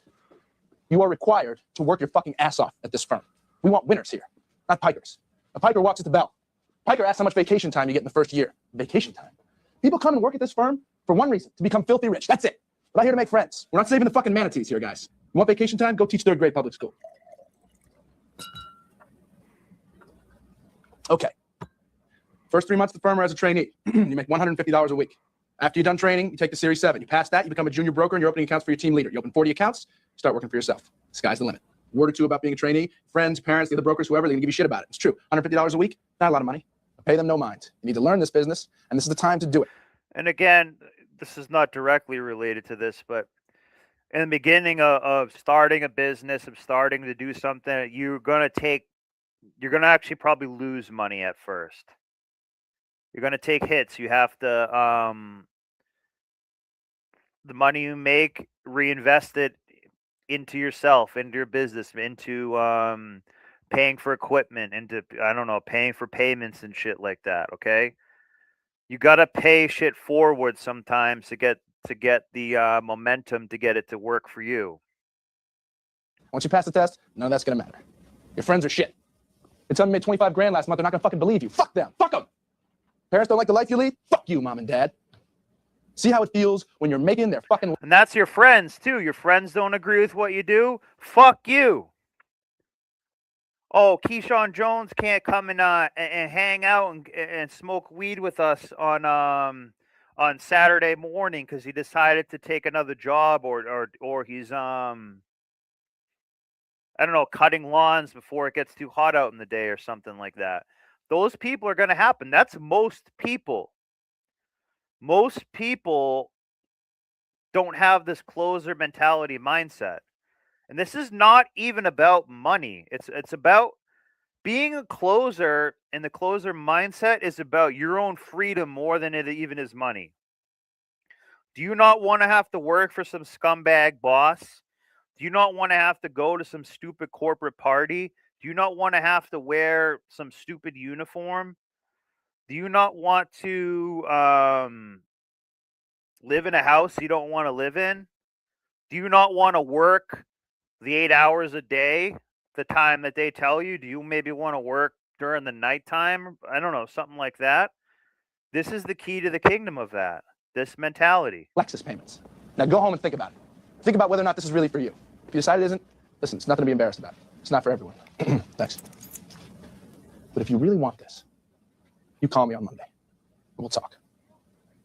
You are required to work your fucking ass off at this firm. We want winners here, not pikers. A piker walks at the bell. Piker asks how much vacation time you get in the first year. Vacation time. People come and work at this firm for one reason, to become filthy rich. That's it. We're not here to make friends. We're not saving the fucking manatees here, guys. You want vacation time? Go teach third grade public school. Okay. First 3 months of the firm are as a trainee. You make $150 a week. After you're done training, you take the Series 7. You pass that, you become a junior broker, and you're opening accounts for your team leader. You open 40 accounts, you start working for yourself. Sky's the limit. A word or two about being a trainee. Friends, parents, the other brokers, whoever, they're going to give you shit about it. It's true. $150 a week, not a lot of money. Pay them no mind. You need to learn this business, and this is the time to do it. And again, this is not directly related to this, but in the beginning of starting a business, of starting to do something, you're going to actually probably lose money at first. You're going to take hits. You have to, the money you make, reinvest it into yourself, into your business, into paying for equipment, into, I don't know, paying for payments and shit like that, okay? You got to pay shit forward sometimes to get the momentum to get it to work for you. Once you pass the test, none of that's going to matter. Your friends are shit. They tell me you made 25 grand last month, they're not going to fucking believe you. Fuck them. Fuck them. Parents don't like the life you lead? Fuck you, mom and dad. See how it feels when you're making their fucking... And that's your friends, too. Your friends don't agree with what you do? Fuck you. Oh, Keyshawn Jones can't come and hang out and smoke weed with us on Saturday morning because he decided to take another job or he's I don't know, cutting lawns before it gets too hot out in the day or something like that. Those people are going to happen. That's most people. Most people don't have this closer mentality mindset. And this is not even about money. It's about being a closer, and the closer mindset is about your own freedom more than it even is money. Do you not want to have to work for some scumbag boss? Do you not want to have to go to some stupid corporate party? Do you not want to have to wear some stupid uniform? Do you not want to live in a house you don't want to live in? Do you not want to work the 8 hours a day, the time that they tell you? Do you maybe want to work during the nighttime? I don't know, something like that. This is the key to the kingdom of that, this mentality. Lexus payments. Now go home and think about it. Think about whether or not this is really for you. If you decide it isn't, listen, it's nothing to be embarrassed about. It's not for everyone. Thanks. But if you really want this, you call me on Monday. And we'll talk.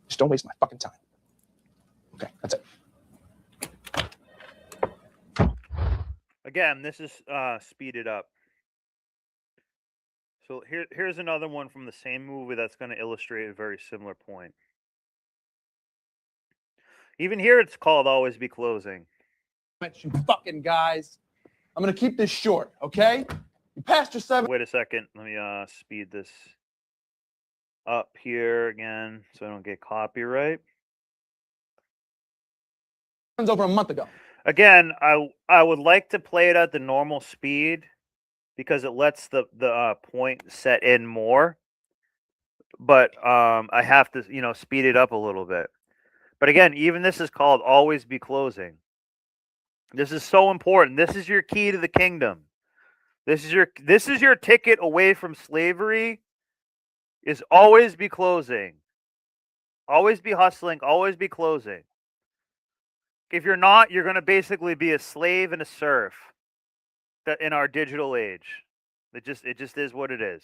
Just don't waste my fucking time. Okay, that's it. Again, this is speeded up. So here's another one from the same movie that's going to illustrate a very similar point. Even here, it's called Always Be Closing. You fucking guys. I'm going to keep this short, okay? You passed your 7. Wait a second. Let me speed this up here again so I don't get copyright. Over a month ago. Again, I would like to play it at the normal speed because it lets the point set in more. But I have to, speed it up a little bit. But again, even this is called Always Be Closing. This is so important. This is your key to the kingdom. This is your ticket away from slavery. Is always be closing. Always be hustling, always be closing. If you're not, you're going to basically be a slave and a serf in our digital age. It just is what it is.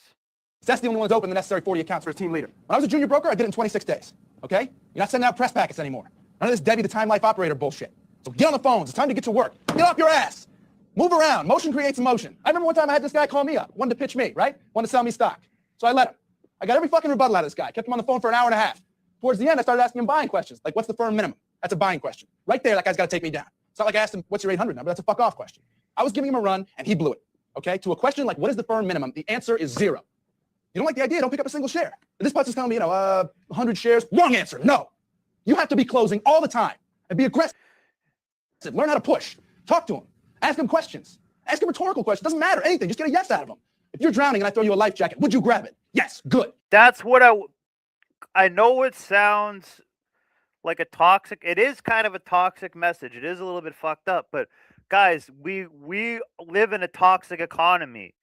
That's the only one that's open the necessary 40 accounts for a team leader. When I was a junior broker, I did it in 26 days. Okay? You're not sending out press packets anymore. None of this Debbie the Time Life operator bullshit. So get on the phones. It's time to get to work. Get off your ass. Move around. Motion creates emotion. I remember one time I had this guy call me up. Wanted to pitch me, right? Wanted to sell me stock. So I let him. I got every fucking rebuttal out of this guy. Kept him on the phone for an hour and a half. Towards the end, I started asking him buying questions. Like, what's the firm minimum? That's a buying question. Right there, that guy's got to take me down. It's not like I asked him, what's your 800 number? That's a fuck off question. I was giving him a run, and he blew it. Okay? To a question like, what is the firm minimum? The answer is 0. You don't like the idea? Don't pick up a single share. This person's telling me, 100 shares. Wrong answer. No. You have to be closing all the time and be aggressive. Learn how to push. Talk to him. Ask him questions. Ask him rhetorical questions. Doesn't matter. Anything. Just get a yes out of him. If you're drowning and I throw you a life jacket, would you grab it? Yes. Good. That's what I know it sounds like a toxic. It is kind of a toxic message. It is a little bit fucked up, but guys, we live in a toxic economy.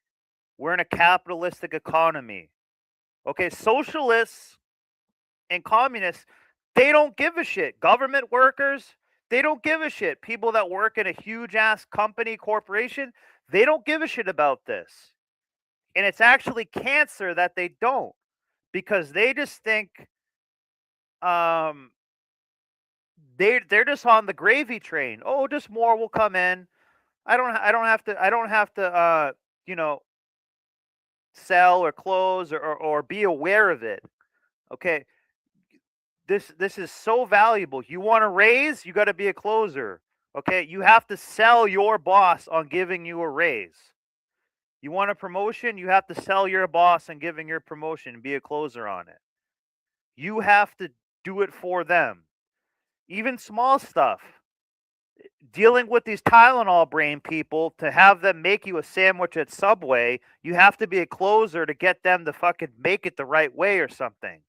We're in a capitalistic economy. Okay, socialists and communists, they don't give a shit. Government workers, they don't give a shit. People that work in a huge ass company, corporation, they don't give a shit about this. And it's actually cancer that they don't, because they just think they're just on the gravy train. Oh, just more will come in. I don't have to you know, sell or close or be aware of it. Okay, this is so valuable. You want to raise, you got to be a closer. Okay, you have to sell your boss on giving you a raise. You want a promotion, you have to sell your boss on giving your promotion and be a closer on it. You have to do it for them. Even small stuff. Dealing with these Tylenol brain people, to have them make you a sandwich at Subway, you have to be a closer to get them to fucking make it the right way or something.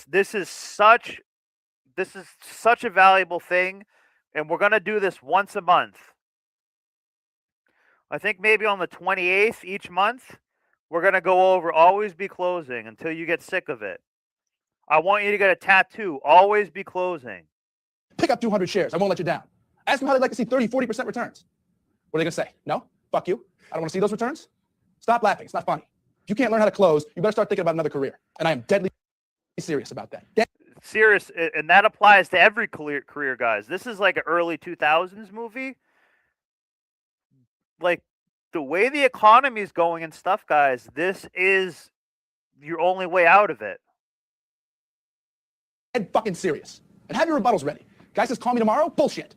This is such a valuable thing, and we're going to do this once a month. I think maybe on the 28th each month, we're going to go over always be closing until you get sick of it. I want you to get a tattoo, always be closing. Pick up 200 shares. I won't let you down. Ask them how they'd like to see 30, 40% returns. What are they going to say? No? Fuck you. I don't want to see those returns. Stop laughing. It's not funny. If you can't learn how to close, you better start thinking about another career. And I am deadly serious about that. Serious, and that applies to every career, guys. This is like an early 2000s movie. Like, the way the economy is going and stuff, guys, this is your only way out of it. Dead fucking serious. And have your rebuttals ready. Guy says, call me tomorrow? Bullshit.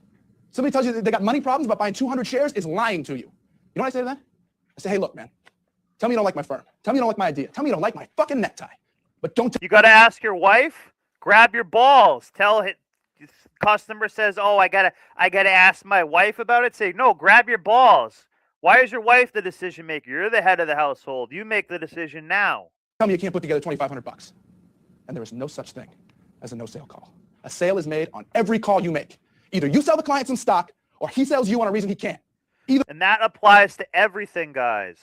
Somebody tells you that they got money problems about buying 200 shares is lying to you. You know what I say to that? I say, hey, look, man. Tell me you don't like my firm. Tell me you don't like my idea. Tell me you don't like my fucking necktie. But don't You got to ask your wife. Grab your balls. Tell it. Customer says, "Oh, I gotta ask my wife about it." Say, "No, grab your balls. Why is your wife the decision maker? You're the head of the household. You make the decision now." tell me you can't put together $2,500. And there is no such thing as a no-sale call. A sale is made on every call you make. Either you sell the client some stock, or he sells you on a reason he can't. And that applies to everything, guys.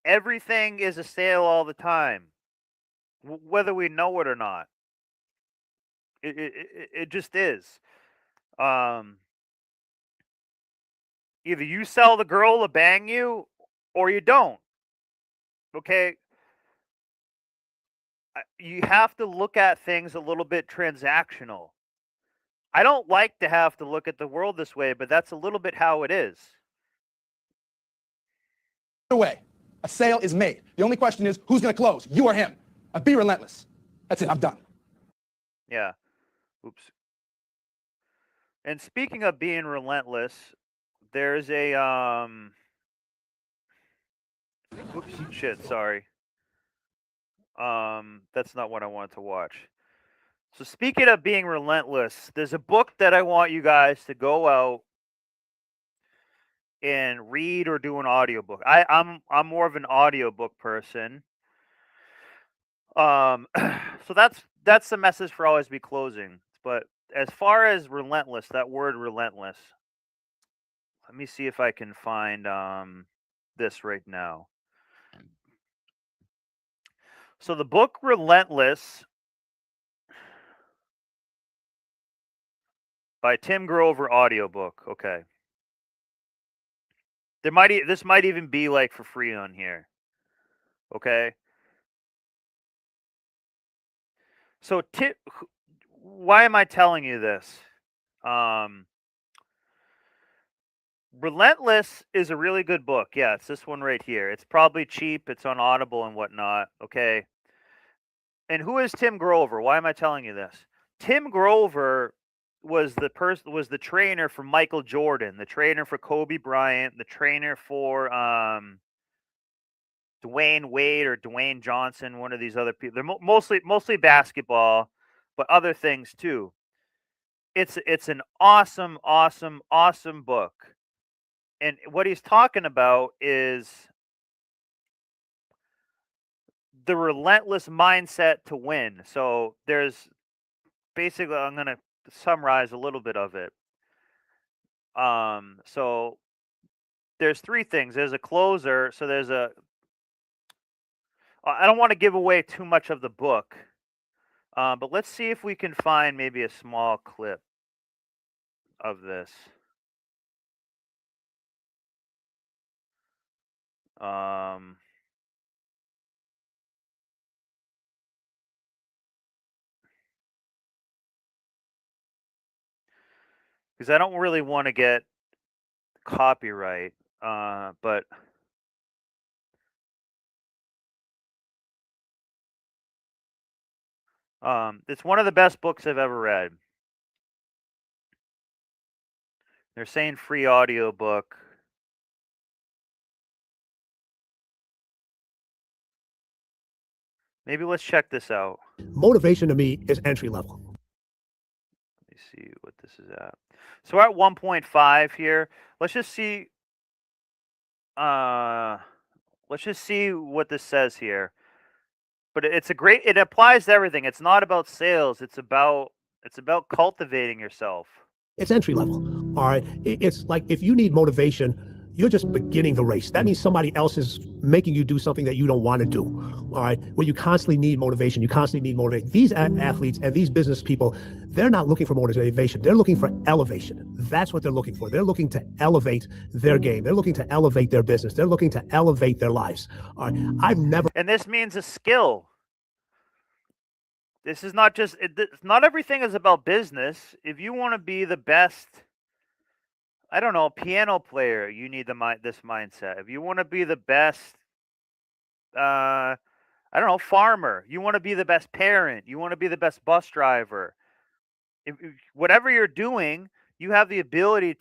Everything is a sale all the time, whether we know it or not. It just is. Either you sell the girl to bang you, or you don't. Okay? You have to look at things a little bit transactional. I don't like to have to look at the world this way, but that's a little bit how it is. Either way, a sale is made. The only question is, who's going to close, you or him? Be relentless. That's it. I'm done. Yeah. Oops. And speaking of being relentless, there's a oops, shit, sorry. That's not what I wanted to watch. So speaking of being relentless, there's a book that I want you guys to go out and read or do an audiobook. I'm more of an audiobook person. So that's the message for always be closing. But as far as relentless, that word relentless, let me see if I can find this right now. So the book Relentless by Tim Grover audiobook. Okay. This might even be like for free on here. Okay. So why am I telling you this? Relentless is a really good book. Yeah, it's this one right here. It's probably cheap. It's on Audible and whatnot. Okay. And who is Tim Grover? Why am I telling you this? Tim Grover was the trainer for Michael Jordan, the trainer for Kobe Bryant, the trainer for Dwayne Wade or Dwayne Johnson, one of these other people. They're mostly basketball, but other things too. It's an awesome book. And what he's talking about is the relentless mindset to win. So there's basically, I'm going to summarize a little bit of it. So there's three things. There's a closer. So there's a. I don't want to give away too much of the book, but let's see if we can find maybe a small clip of this. Because I don't really want to get copyright, but it's one of the best books I've ever read. They're saying free audio book. Maybe let's check this out. Motivation to me is entry level. Let me see what this is at. So we're at 1.5 here. Let's just see. Let's just see what this says here. But it's a great. It applies to everything. It's not about sales. It's about cultivating yourself. It's entry level. All right. It's like if you need motivation, you're just beginning the race. That means somebody else is making you do something that you don't want to do. All right. Where you constantly need motivation. You constantly need motivation. These athletes and these business people, they're not looking for motivation. They're looking for elevation. That's what they're looking for. They're looking to elevate their game. They're looking to elevate their business. They're looking to elevate their lives. All right. I've never. And this means a skill. This is not just. Not everything is about business. If you want to be the best, I don't know, piano player, you need this mindset. If you want to be the best, I don't know, farmer, you want to be the best parent, you want to be the best bus driver. If whatever you're doing, you have the ability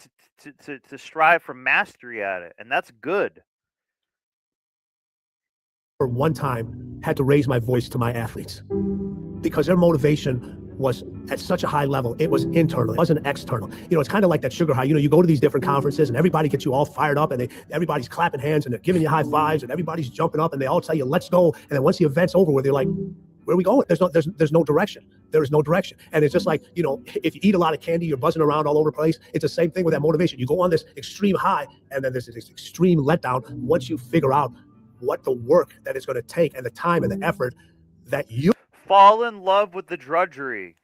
to strive for mastery at it, and that's good. For one time, had to raise my voice to my athletes because their motivation was at such a high level. It was internal. It wasn't external. You know, it's kind of like that sugar high. You know, you go to these different conferences and everybody gets you all fired up and everybody's clapping hands and they're giving you high fives and everybody's jumping up and they all tell you, let's go. And then once the event's over, where they're like, where are we going? There's no direction. There is no direction. And it's just like, you know, if you eat a lot of candy, you're buzzing around all over the place. It's the same thing with that motivation. You go on this extreme high and then there's this extreme letdown once you figure out what the work that it's going to take and the time and the effort that you fall in love with the drudgery.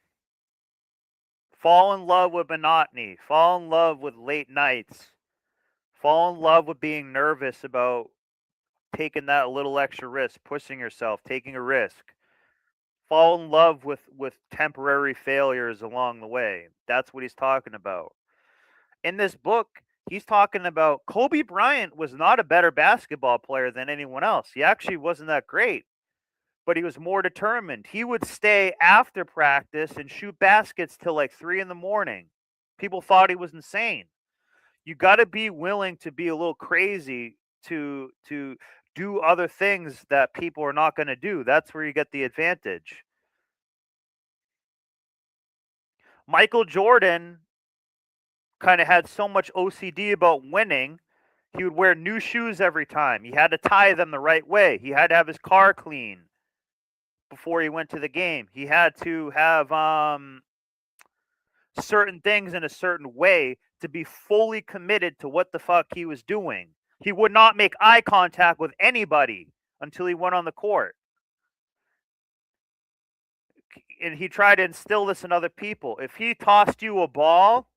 Fall in love with monotony. Fall in love with late nights. Fall in love with being nervous about taking that little extra risk, pushing yourself, taking a risk. Fall in love with temporary failures along the way. That's what he's talking about. In this book, he's talking about Kobe Bryant was not a better basketball player than anyone else. He actually wasn't that great, but he was more determined. He would stay after practice and shoot baskets till like 3 a.m. People thought he was insane. You got to be willing to be a little crazy to do other things that people are not going to do. That's where you get the advantage. Michael Jordan kind of had so much OCD about winning, he would wear new shoes every time. He had to tie them the right way. He had to have his car clean before he went to the game. He had to have certain things in a certain way to be fully committed to what the fuck he was doing. He would not make eye contact with anybody until he went on the court. And he tried to instill this in other people. If he tossed you a ball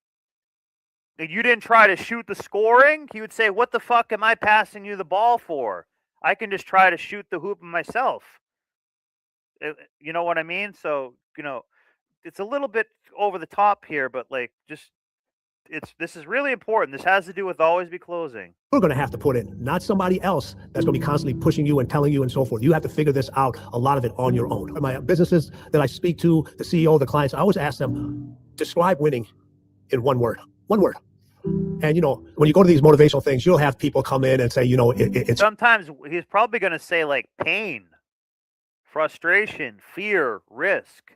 and you didn't try to shoot the scoring, he would say, what the fuck am I passing you the ball for? I can just try to shoot the hoop myself. You know what I mean? So, you know, it's a little bit over the top here, but like, just, this is really important. This has to do with always be closing. We're going to have to put in, not somebody else that's going to be constantly pushing you and telling you and so forth. You have to figure this out, a lot of it on your own. My businesses that I speak to, the CEO, the clients, I always ask them, describe winning in one word. One word. And, you know, when you go to these motivational things, you'll have people come in and say, you know, it's... Sometimes he's probably going to say like pain, frustration, fear, risk,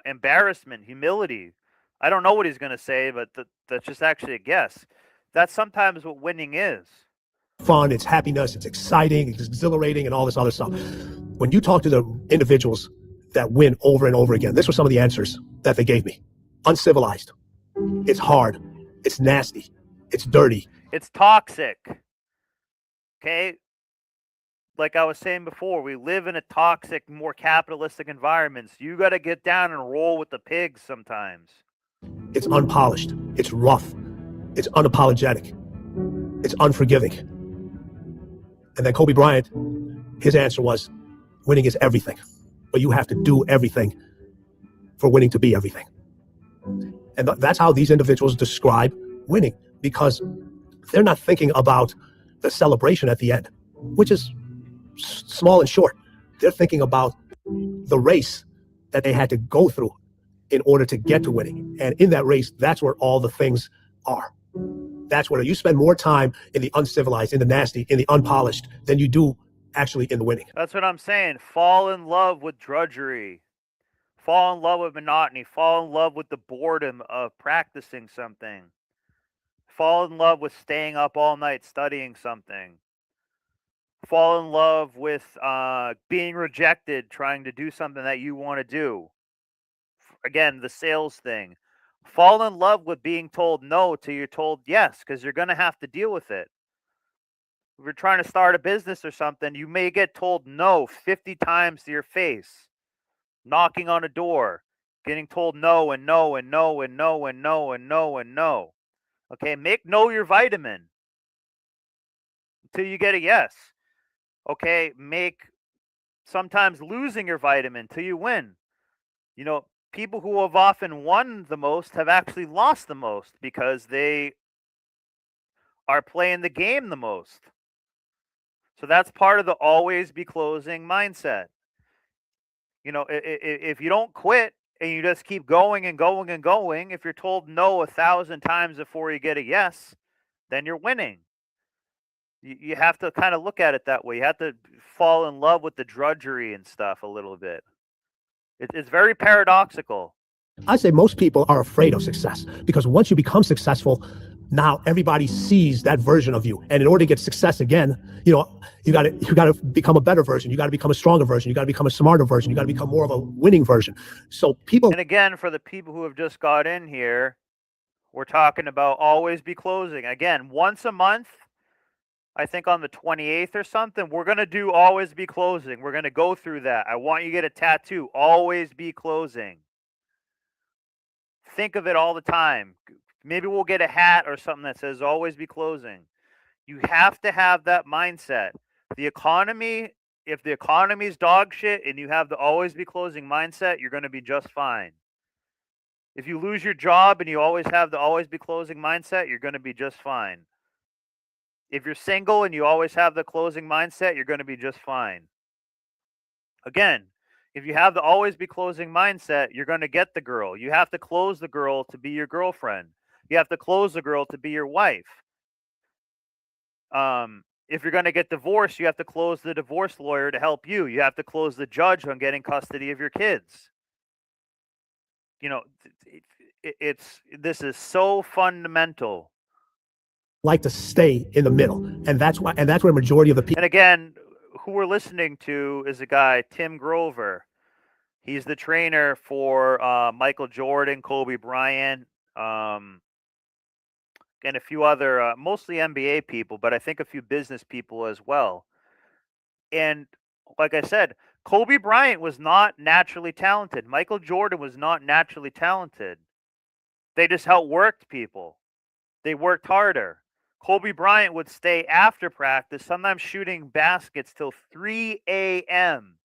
embarrassment, humility. I don't know what he's going to say, but that's just actually a guess. That's sometimes what winning is. Fun, it's happiness, it's exciting, it's exhilarating, and all this other stuff. When you talk to the individuals that win over and over again. This were some of the answers that they gave me. Uncivilized. It's hard. It's nasty. It's dirty. It's toxic. Okay? Like I was saying before, we live in a toxic, more capitalistic environment. So you got to get down and roll with the pigs sometimes. It's unpolished. It's rough. It's unapologetic. It's unforgiving. And then Kobe Bryant, his answer was, winning is everything. But you have to do everything for winning to be everything. And that's how these individuals describe winning, because they're not thinking about the celebration at the end, which is small and short. They're thinking about the race that they had to go through in order to get to winning. And in that race, that's where all the things are. That's where you spend more time in the uncivilized, in the nasty, in the unpolished than you do actually in the winning. That's what I'm saying. Fall in love with drudgery. Fall in love with monotony. Fall in love with the boredom of practicing something. Fall in love with staying up all night studying something. Fall in love with being rejected, trying to do something that you want to do. Again, the sales thing. Fall in love with being told no till you're told yes, because you're going to have to deal with it. If you're trying to start a business or something, you may get told no 50 times to your face. Knocking on a door, getting told no and no and no and no and no and no and no. Okay, make no your vitamin until you get a yes. Okay, make sometimes losing your vitamin till you win. You know, people who have often won the most have actually lost the most because they are playing the game the most. So that's part of the always be closing mindset. You know, if you don't quit and you just keep going and going and going, if you're told no 1,000 times before you get a yes, then you're winning. You have to kind of look at it that way. You have to fall in love with the drudgery and stuff a little bit. It's very paradoxical. I say most people are afraid of success because once you become successful, now everybody sees that version of you. And in order to get success again, you know, you got to become a better version. You got to become a stronger version. You got to become a smarter version. You got to become more of a winning version. So people. And again, for the people who have just got in here, we're talking about always be closing. Again, once a month, I think on the 28th or something, we're going to do always be closing. We're going to go through that. I want you to get a tattoo. Always be closing. Think of it all the time. Maybe we'll get a hat or something that says always be closing. You have to have that mindset. The economy, if the economy's dog shit and you have the always be closing mindset, you're going to be just fine. If you lose your job and you always have the always be closing mindset, you're going to be just fine. If you're single and you always have the closing mindset, you're going to be just fine. Again, if you have the always be closing mindset, you're going to get the girl. You have to close the girl to be your girlfriend. You have to close the girl to be your wife. If you're going to get divorced, you have to close the divorce lawyer to help you. You have to close the judge on getting custody of your kids. You know, this is so fundamental. Like to stay in the middle, and that's where a majority of the people. And again, who we're listening to is a guy, Tim Grover. He's the trainer for Michael Jordan, Kobe Bryant, and a few other, mostly NBA people, but I think a few business people as well. And like I said, Kobe Bryant was not naturally talented. Michael Jordan was not naturally talented. They just outworked people. They worked harder. Kobe Bryant would stay after practice, sometimes shooting baskets till 3 a.m.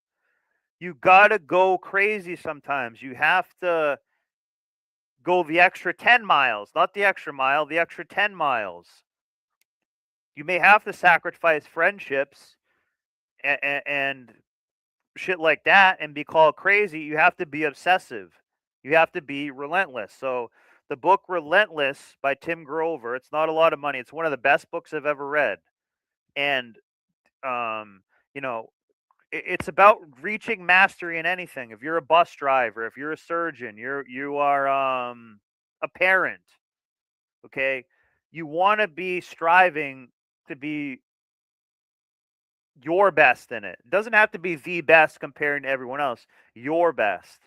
You got to go crazy sometimes. You have to go the extra 10 miles, not the extra mile, the extra 10 miles. You may have to sacrifice friendships and shit like that and be called crazy. You have to be obsessive. You have to be relentless. So the book Relentless by Tim Grover, it's not a lot of money. It's one of the best books I've ever read. And, you know, it's about reaching mastery in anything. If you're a bus driver, if you're a surgeon, you are a parent, okay? You want to be striving to be your best in it. It doesn't have to be the best comparing to everyone else. Your best.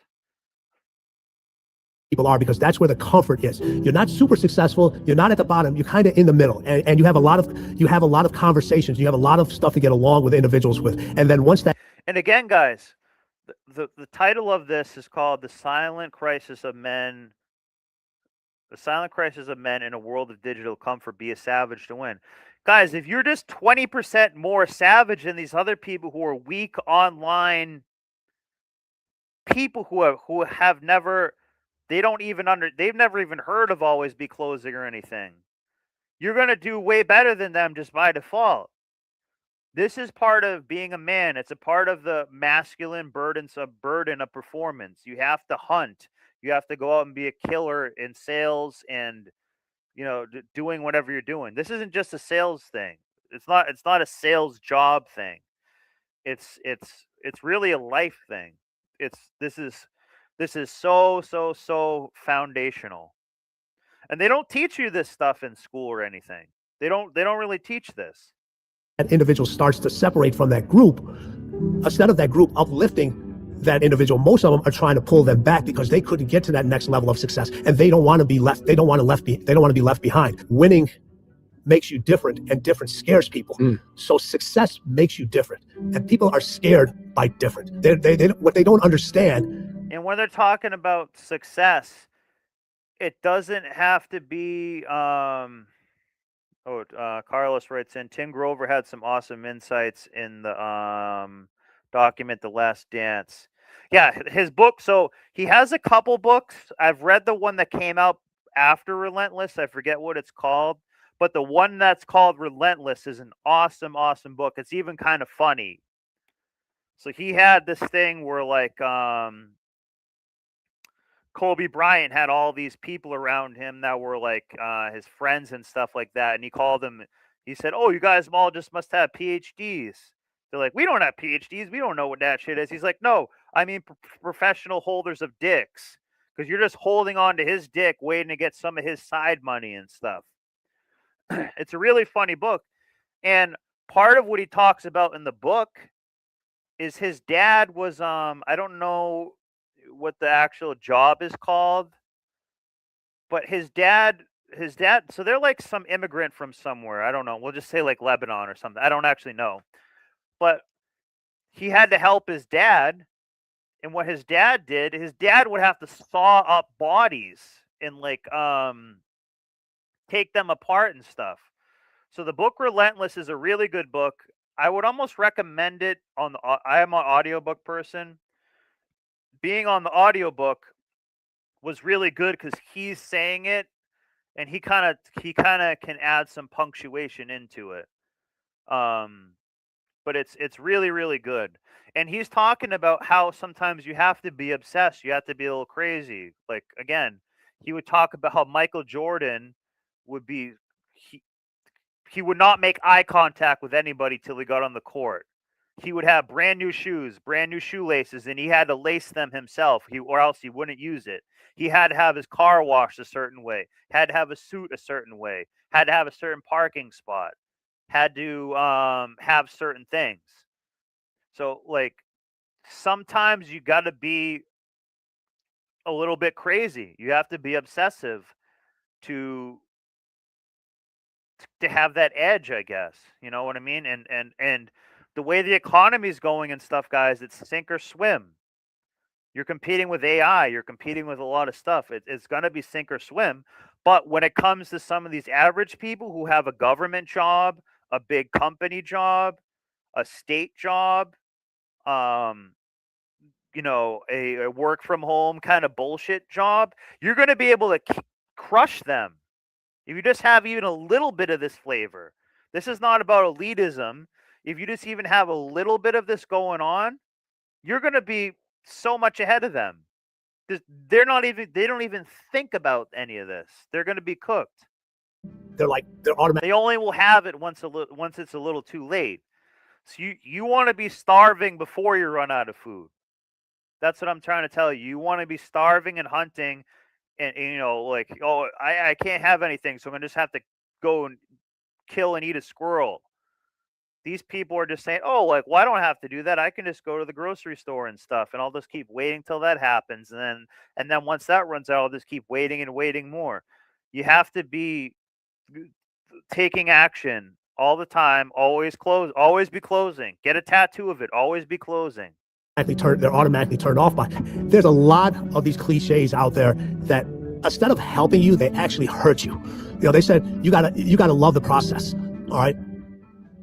People are, because that's where the comfort is. You're not super successful. You're not at the bottom. You're kind of in the middle, and you have a lot of conversations. You have a lot of stuff to get along with individuals with, and then once that. And again, guys, the title of this is called "The Silent Crisis of Men." The silent crisis of men in a world of digital comfort. Be a savage to win. Guys, if you're just 20% more savage than these other people who are weak online people who have never, they've never even heard of Always Be Closing or anything, you're going to do way better than them just by default. This is part of being a man. It's a part of the masculine burden of performance. You have to hunt. You have to go out and be a killer in sales and, doing whatever you're doing. This isn't just a sales thing. It's not a sales job thing. It's really a life thing. This is so foundational. And they don't teach you this stuff in school or anything. They don't really teach this. That individual starts to separate from that group, instead of that group uplifting that individual, most of them are trying to pull them back because they couldn't get to that next level of success, and they don't want to be left. They don't want to be left behind. Winning makes you different, and different scares people. So success makes you different, and people are scared by different. What they don't understand. And when they're talking about success, it doesn't have to be. Carlos writes in, Tim Grover had some awesome insights in the document The Last Dance. Yeah, his book. So he has a couple books. I've read the one that came out after Relentless. I forget what it's called. But the one that's called Relentless is an awesome, awesome book. It's even kind of funny. So he had this thing where, like, Kobe Bryant had all these people around him that were like his friends and stuff like that. And he called them, he said, "Oh, you guys all just must have PhDs." They're like, "We don't have PhDs. We don't know what that shit is." He's like, "No, I mean professional holders of dicks. Because you're just holding on to his dick, waiting to get some of his side money and stuff." It's a really funny book. And part of what he talks about in the book is his dad was, I don't know what the actual job is called, but his dad, so they're like some immigrant from somewhere. I don't know. We'll just say like Lebanon or something. I don't actually know. But he had to help his dad. And what his dad did, his dad would have to saw up bodies and like take them apart and stuff. So the book Relentless is a really good book. I would almost recommend it on the I am an audiobook person. Being on the audiobook was really good because he's saying it and he kind of can add some punctuation into it. But it's really, really good. And he's talking about how sometimes you have to be obsessed. You have to be a little crazy. Like, again, he would talk about how Michael Jordan would be, he would not make eye contact with anybody till he got on the court. He would have brand new shoes, brand new shoelaces, and he had to lace them himself, or else he wouldn't use it. He had to have his car washed a certain way, had to have a suit a certain way, had to have a certain parking spot, had to have certain things. So, like, sometimes you got to be a little bit crazy. You have to be obsessive to have that edge, I guess. You know what I mean? And the way the economy is going and stuff, guys, it's sink or swim. You're competing with AI. You're competing with a lot of stuff. It's going to be sink or swim. But when it comes to some of these average people who have a government job, a big company job, a state job, a work from home kind of bullshit job, you're going to be able to crush them. If you just have even a little bit of this flavor. This is not about elitism. If you just even have a little bit of this going on, you're going to be so much ahead of them. They don't even think about any of this. They're going to be cooked. They're automatic. They only will have it once it's a little too late. So you want to be starving before you run out of food. That's what I'm trying to tell you. You want to be starving and hunting and like, oh, I can't have anything, so I'm going to just have to go and kill and eat a squirrel. these people are just saying, oh, like, well, I don't have to do that. I can just go to the grocery store and stuff, and I'll just keep waiting till that happens. And then once that runs out, I'll just keep waiting and waiting more. You have to be taking action all the time. Always be closing. Get a tattoo of it. Always be closing. They're automatically turned off by. There's a lot of these cliches out there that instead of helping you, they actually hurt you. You know, they said you gotta love the process. All right,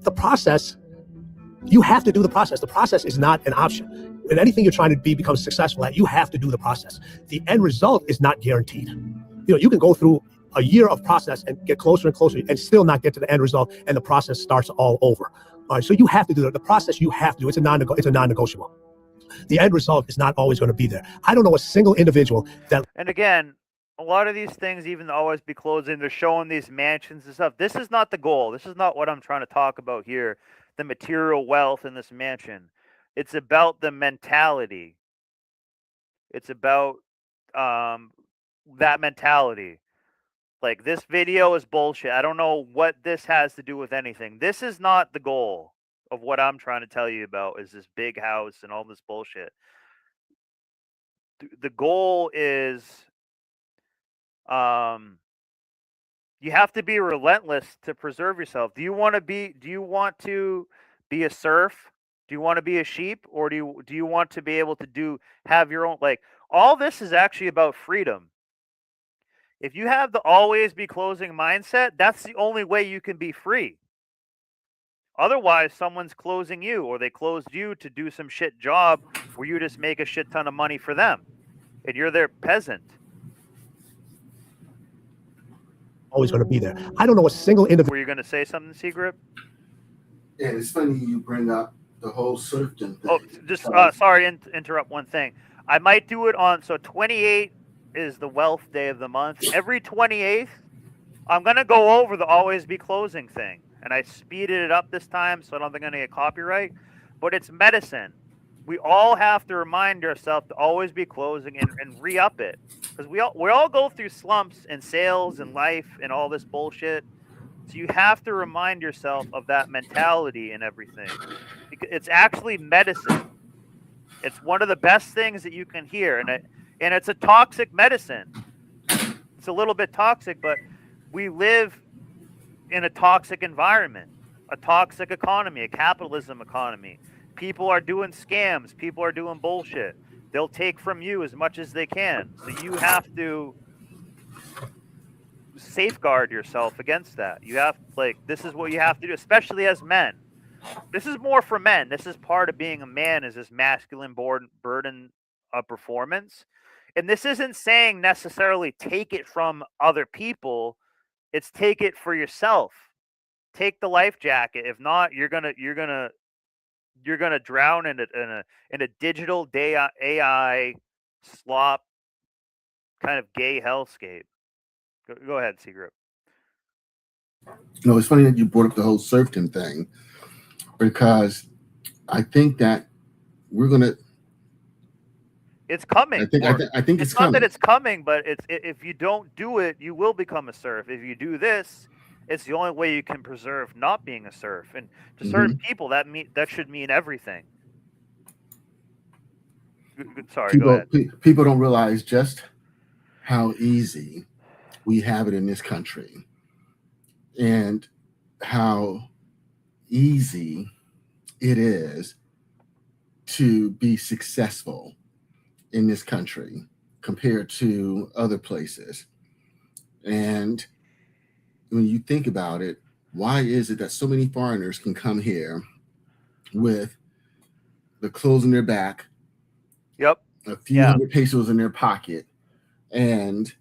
the process, you have to do the process. The process is not an option. In anything you're trying to become successful at, you have to do the process. The end result is not guaranteed. You know, you can go through a year of process and get closer and closer and still not get to the end result, and the process starts all over. All right, so you have to do the process. You have to do. It's a non-negotiable. The end result is not always going to be there. I don't know a single individual that. And again, a lot of these things, even always be closing, they're showing these mansions and stuff. This is not the goal. This is not what I'm trying to talk about here. The material wealth in this mansion. It's about the mentality. It's about that mentality. Like, this video is bullshit. I don't know what this has to do with anything. This is not the goal of what I'm trying to tell you about, is this big house and all this bullshit. The goal is you have to be relentless to preserve yourself. Do you want to be a serf? Do you want to be a sheep, or do you want to be able to have your own, like, all this is actually about freedom. If you have the always be closing mindset, that's the only way you can be free. Otherwise, someone's closing you, or they closed you to do some shit job where you just make a shit ton of money for them, and you're their peasant. Always going to be there. I don't know a single individual. Were you going to say something, Secret? Yeah, it's funny you bring up the whole serfdom thing. Oh, just sorry to interrupt one thing. I might do it on, so 28 is the wealth day of the month. Every 28th, I'm going to go over the always be closing thing. And I speeded it up this time, so I don't think I'm going to get copyright. But it's medicine. We all have to remind ourselves to always be closing and re-up it. Because we all go through slumps in sales and life and all this bullshit. So you have to remind yourself of that mentality and everything. It's actually medicine. It's one of the best things that you can hear. And it's a toxic medicine. It's a little bit toxic, but we live in a toxic environment, a toxic economy, a capitalism economy. People are doing scams. People are doing bullshit. They'll take from you as much as they can. So you have to safeguard yourself against that. You have, like, this is what you have to do, especially as men. This is more for men. This is part of being a man, is this masculine burden of performance. And this isn't saying necessarily take it from other people. It's take it for yourself. Take the life jacket. If not, you're gonna drown in a digital AI slop kind of gay hellscape. Go ahead, Secret. No, it's funny that you brought up the whole serfdom thing, because I think that we're gonna. It's coming. I think it's not coming. that it's coming, but if you don't do it, you will become a serf. If you do this, it's the only way you can preserve not being a serf. And to certain people, that should mean everything. Sorry, go ahead. People don't realize just how easy we have it in this country, and how easy it is to be successful in this country compared to other places. And when you think about it, why is it that so many foreigners can come here with the clothes in their back, yep, a few hundred pesos in their pocket, and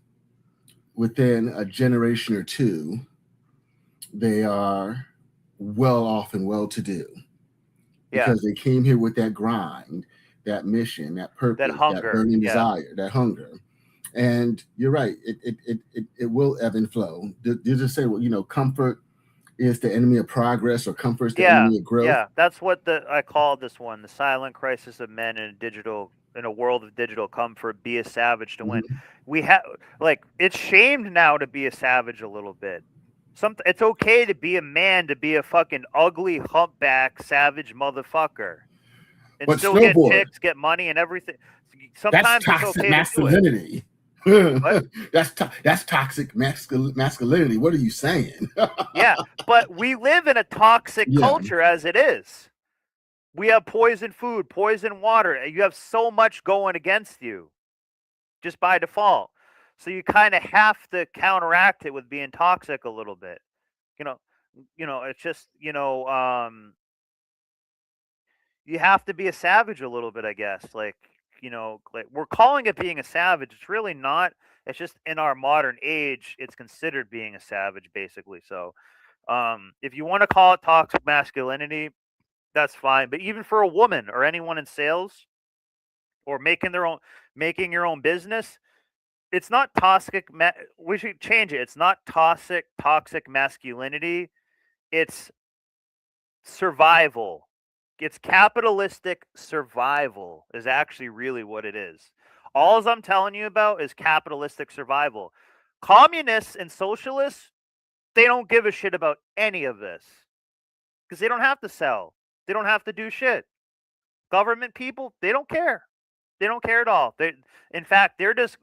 within a generation or two, they are well off and well to do, because they came here with that grind, that mission, that purpose, that hunger, that burning desire, that hunger. And you're right, it will ebb and flow. You just say, well, comfort is the enemy of progress, or comfort is the enemy of growth. Yeah, that's what I call this one, the silent crisis of men in a world of digital comfort. Be a savage to win. We have, like, it's shamed now to be a savage a little bit. It's okay to be a man, to be a fucking ugly humpback savage motherfucker, and But still get snowboard, chicks, get money, and everything. that's Sometimes it's toxic okay to do it. masculinity. What? That's toxic masculinity. What are you saying? Yeah, but we live in a toxic Yeah. culture as it is. We have poison food, poison water, and you have so much going against you just by default. So you kind of have to counteract it with being toxic a little bit. You know, it's just, you have to be a savage a little bit, I guess. Like, like we're calling it being a savage. It's really not. It's just in our modern age, it's considered being a savage, basically. So, if you want to call it toxic masculinity, that's fine. But even for a woman or anyone in sales or making your own business, it's not toxic. We should change it. It's not toxic masculinity. It's survival. It's capitalistic survival is actually really what it is. All I'm telling you about is capitalistic survival. Communists and socialists, they don't give a shit about any of this because they don't have to sell. They don't have to do shit. Government people, they don't care. They don't care at all. In fact, they're just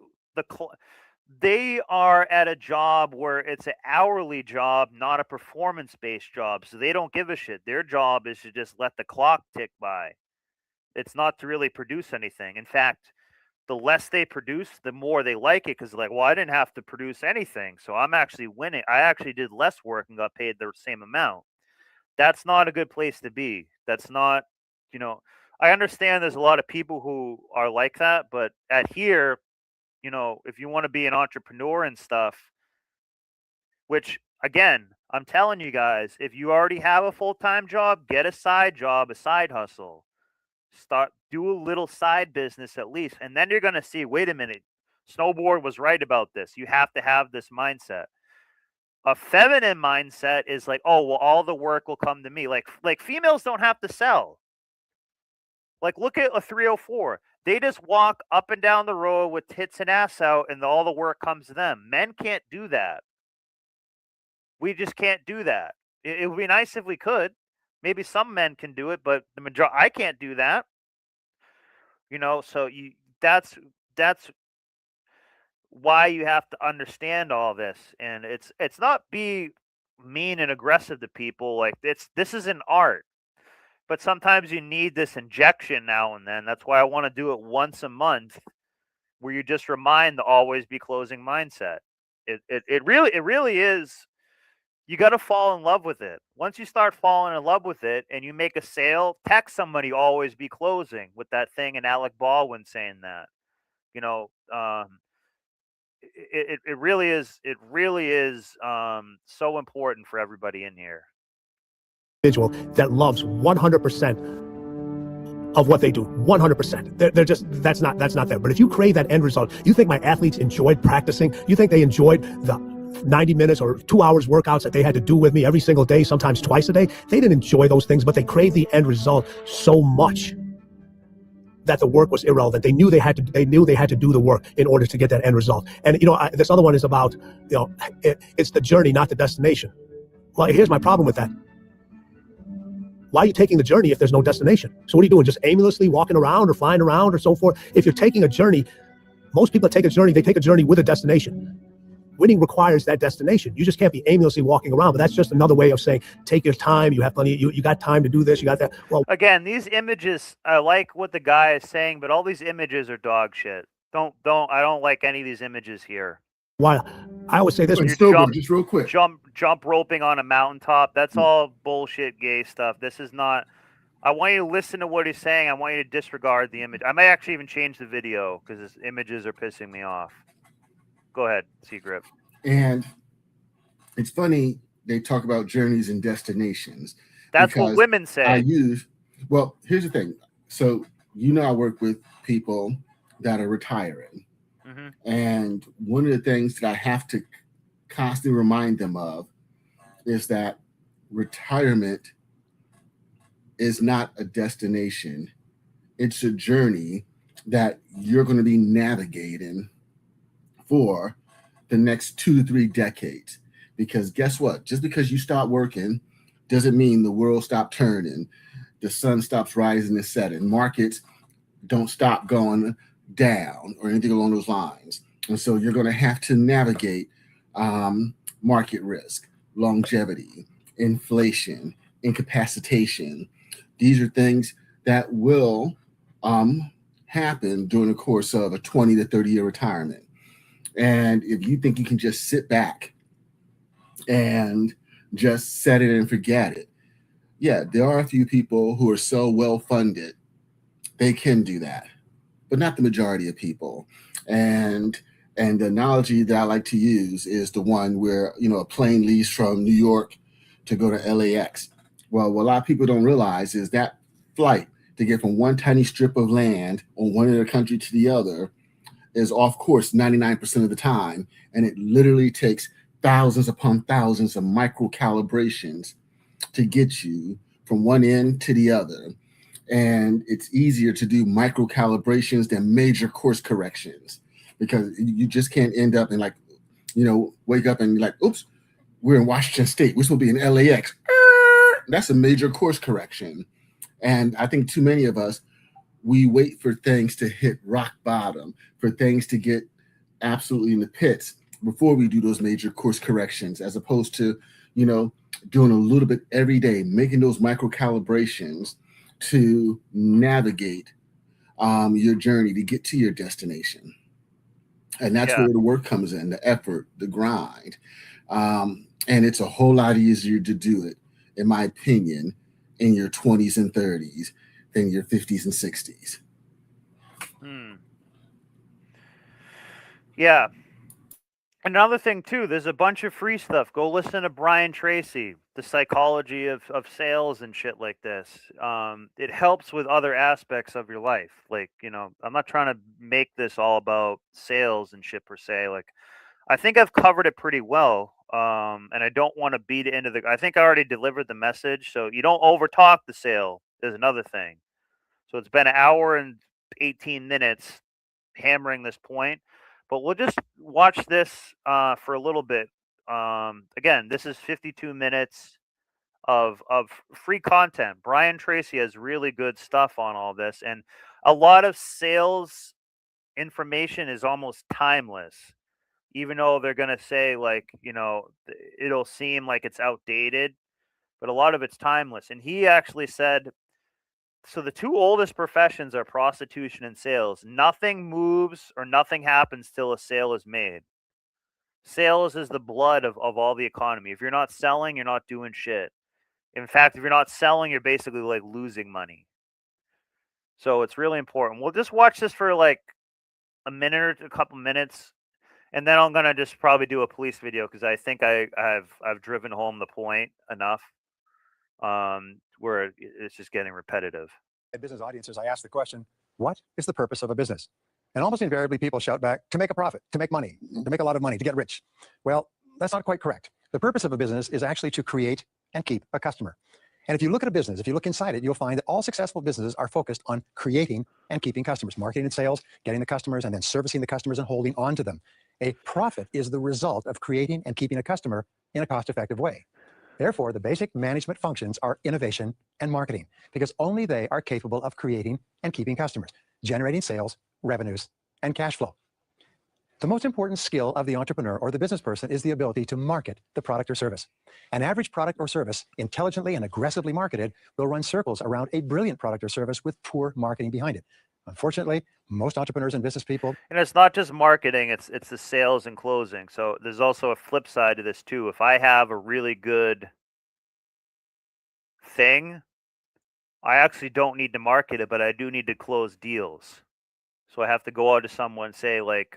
they are at a job where it's an hourly job, not a performance-based job. So they don't give a shit. Their job is to just let the clock tick by. It's not to really produce anything. In fact, the less they produce, the more they like it because, like, well, I didn't have to produce anything. So I'm actually winning. I actually did less work and got paid the same amount. That's not a good place to be. That's not, I understand there's a lot of people who are like that, but at here, if you want to be an entrepreneur and stuff, which again, I'm telling you guys, if you already have a full-time job, get a side job, a side hustle. Do a little side business at least. And then you're going to see, wait a minute, Snowboard was right about this. You have to have this mindset. A feminine mindset is like, oh, well, all the work will come to me. Like females don't have to sell. Like, look at a 304. They just walk up and down the road with tits and ass out, and all the work comes to them. Men can't do that. We just can't do that. It would be nice if we could. Maybe some men can do it, but the majority, I can't do that. So that's why you have to understand all this, and it's not be mean and aggressive to people. Like this is an art. But sometimes you need this injection now and then. That's why I want to do it once a month, where you just remind the always be closing mindset. It really is. You got to fall in love with it. Once you start falling in love with it, and you make a sale, text somebody always be closing with that thing, and Alec Baldwin saying that. It really is. It really is so important for everybody in here. Individual that loves 100% of what they do, 100%. They're just, that's not there. But if you crave that end result, you think my athletes enjoyed practicing? You think they enjoyed the 90 minutes or 2 hours workouts that they had to do with me every single day, sometimes twice a day? They didn't enjoy those things, but they craved the end result so much that the work was irrelevant. They knew they had to do the work in order to get that end result. And this other one is about, it's the journey, not the destination. Well, here's my problem with that. Why are you taking the journey if there's no destination? So what are you doing? Just aimlessly walking around or flying around or so forth? If you're taking a journey, most people that take a journey, they take a journey with a destination. Winning requires that destination. You just can't be aimlessly walking around, but that's just another way of saying, take your time. You have plenty, you got time to do this, you got that. Well, again, these images, I like what the guy is saying, but all these images are dog shit. I don't like any of these images here. Why? I always say this. Just real quick. Jump roping on a mountaintop. That's all bullshit gay stuff. This is not. I want you to listen to what he's saying. I want you to disregard the image. I might actually even change the video because his images are pissing me off. Go ahead, Secret. And it's funny they talk about journeys and destinations. That's what women say. Well, here's the thing. So, I work with people that are retiring. Mm-hmm. And one of the things that I have to constantly remind them of is that retirement is not a destination. It's a journey that you're going to be navigating for the next 2 to 3 decades, Because guess what? Just because you stop working doesn't mean the world stopped turning, the sun stops rising and setting, markets don't stop going down or anything along those lines. And so you're going to have to navigate market risk, longevity, inflation, incapacitation. These are things that will happen during the course of a 20 to 30-year retirement. And if you think you can just sit back and just set it and forget it, yeah, there are a few people who are so well funded, they can do that, but not the majority of people. And the analogy that I like to use is the one where, you know, a plane leaves from New York to go to LAX. Well, what a lot of people don't realize is that flight to get from one tiny strip of land on one end of the country to the other is off course 99% of the time. And it literally takes thousands upon thousands of micro calibrations to get you from one end to the other. And it's easier to do micro calibrations than major course corrections, because you just can't end up and, like, you know, wake up and like, oops, we're in Washington State, we're supposed to be in LAX. That's a major course correction. And I think too many of us, we wait for things to hit rock bottom, for things to get absolutely in the pits before we do those major course corrections, as opposed to, you know, doing a little bit every day, making those micro calibrations to navigate your journey to get to your destination. And that's where the work comes in, the effort, the grind. And it's a whole lot easier to do it, in my opinion, in your 20s and 30s than your 50s and 60s. Yeah. Another thing too, there's a bunch of free stuff. Go listen to Brian Tracy, the psychology of sales and shit like this. It helps with other aspects of your life. Like, you know, I'm not trying to make this all about sales and shit per se. Like, I think I've covered it pretty well. And I don't want to beat it into the. I think I already delivered the message. So you don't overtalk the sale is another thing. So it's been an hour and 18 minutes hammering this point, but we'll just watch this for a little bit. Again, this is 52 minutes of free content. Brian Tracy has really good stuff on all this, and a lot of sales information is almost timeless. Even though they're gonna say, like, you know, it'll seem like it's outdated, but a lot of it's timeless. And he actually said, so the two oldest professions are prostitution and sales. Nothing moves or nothing happens till a sale is made. Sales is the blood of all the economy. If you're not selling, you're not doing shit. In fact, if you're not selling, you're basically like losing money. So it's really important. We'll just watch this for like a minute or a couple minutes, and then I'm gonna just probably do a police video because I think I've driven home the point enough. Where it's just getting repetitive. Business audiences, I ask the question, what is the purpose of a business? And almost invariably people shout back, to make a profit, to make money, to make a lot of money, to get rich. Well, that's not quite correct. The purpose of a business is actually to create and keep a customer. And if you look at a business, if you look inside it, you'll find that all successful businesses are focused on creating and keeping customers, marketing and sales, getting the customers, and then servicing the customers and holding on to them. A profit is the result of creating and keeping a customer in a cost-effective way. Therefore, the basic management functions are innovation and marketing, because only they are capable of creating and keeping customers, generating sales, revenues, and cash flow. The most important skill of the entrepreneur or the business person is the ability to market the product or service. An average product or service, intelligently and aggressively marketed, will run circles around a brilliant product or service with poor marketing behind it. Unfortunately, most entrepreneurs and business people... And it's not just marketing, it's the sales and closing. So there's also a flip side to this too. If I have a really good thing, I actually don't need to market it, but I do need to close deals. So I have to go out to someone and say, like,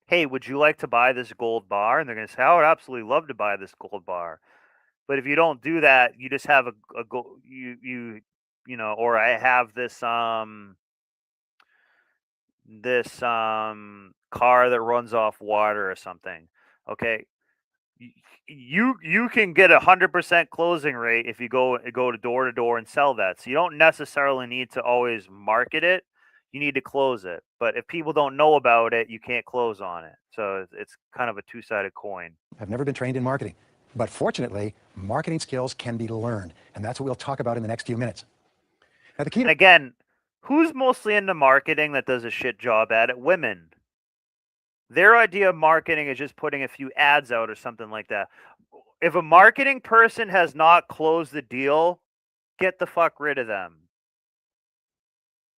hey, would you like to buy this gold bar? And they're going to say, I would absolutely love to buy this gold bar. But if you don't do that, you just have you know, or I have this car that runs off water or something. Okay, you can get 100% closing rate if you go to door and sell that. So you don't necessarily need to always market it. you need to close it. But if people don't know about it, you can't close on it. So it's kind of a two-sided coin. I've never been trained in marketing, but fortunately, marketing skills can be learned, and that's what we'll talk about in the next few minutes. Now, the key And again, who's mostly into marketing that does a shit job at it? Women. Their idea of marketing is just putting a few ads out or something like that. If a marketing person has not closed the deal, get the fuck rid of them.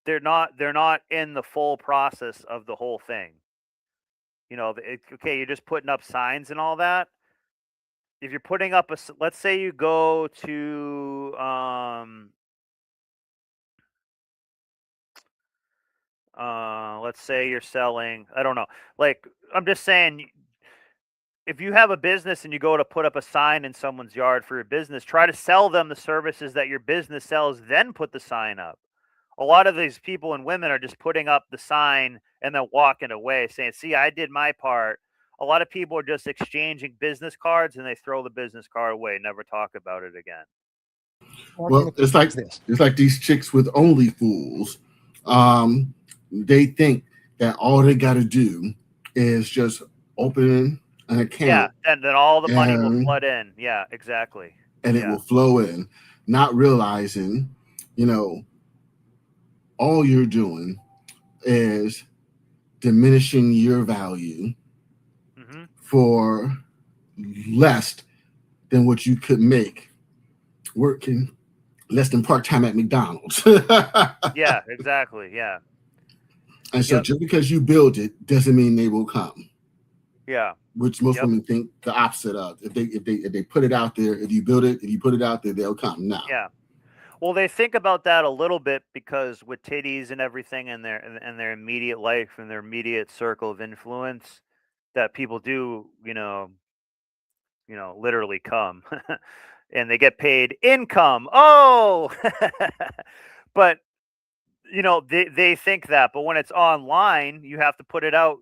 They're not in the full process of the whole thing. You know, okay, you're just putting up signs and all that. If you're putting up let's say you go to let's say you're selling, I don't know, like, I'm just saying, if you have a business and you go to put up a sign in someone's yard for your business, try to sell them the services that your business sells, then put the sign up. A lot of these people and women are just putting up the sign and then walking away saying, see, I did my part. A lot of people are just exchanging business cards and they throw the business card away, never talk about it again. Well, it's like these chicks with Only Fools. They think that all they got to do is just open an account. Yeah, and then all the money will flood in. Yeah, exactly. And it will flow in, not realizing, you know, all you're doing is diminishing your value for less than what you could make working less than part-time at McDonald's. Yeah, exactly. Yeah. And so just because you build it doesn't mean they will come. Yeah. Which most women think the opposite of. If they put it out there, if you build it, if you put it out there, they'll come. No. Yeah. Well, they think about that a little bit because with titties and everything in their immediate life and their immediate circle of influence, that people do, literally come, and they get paid income. Oh, but they think that, but when it's online, you have to put it out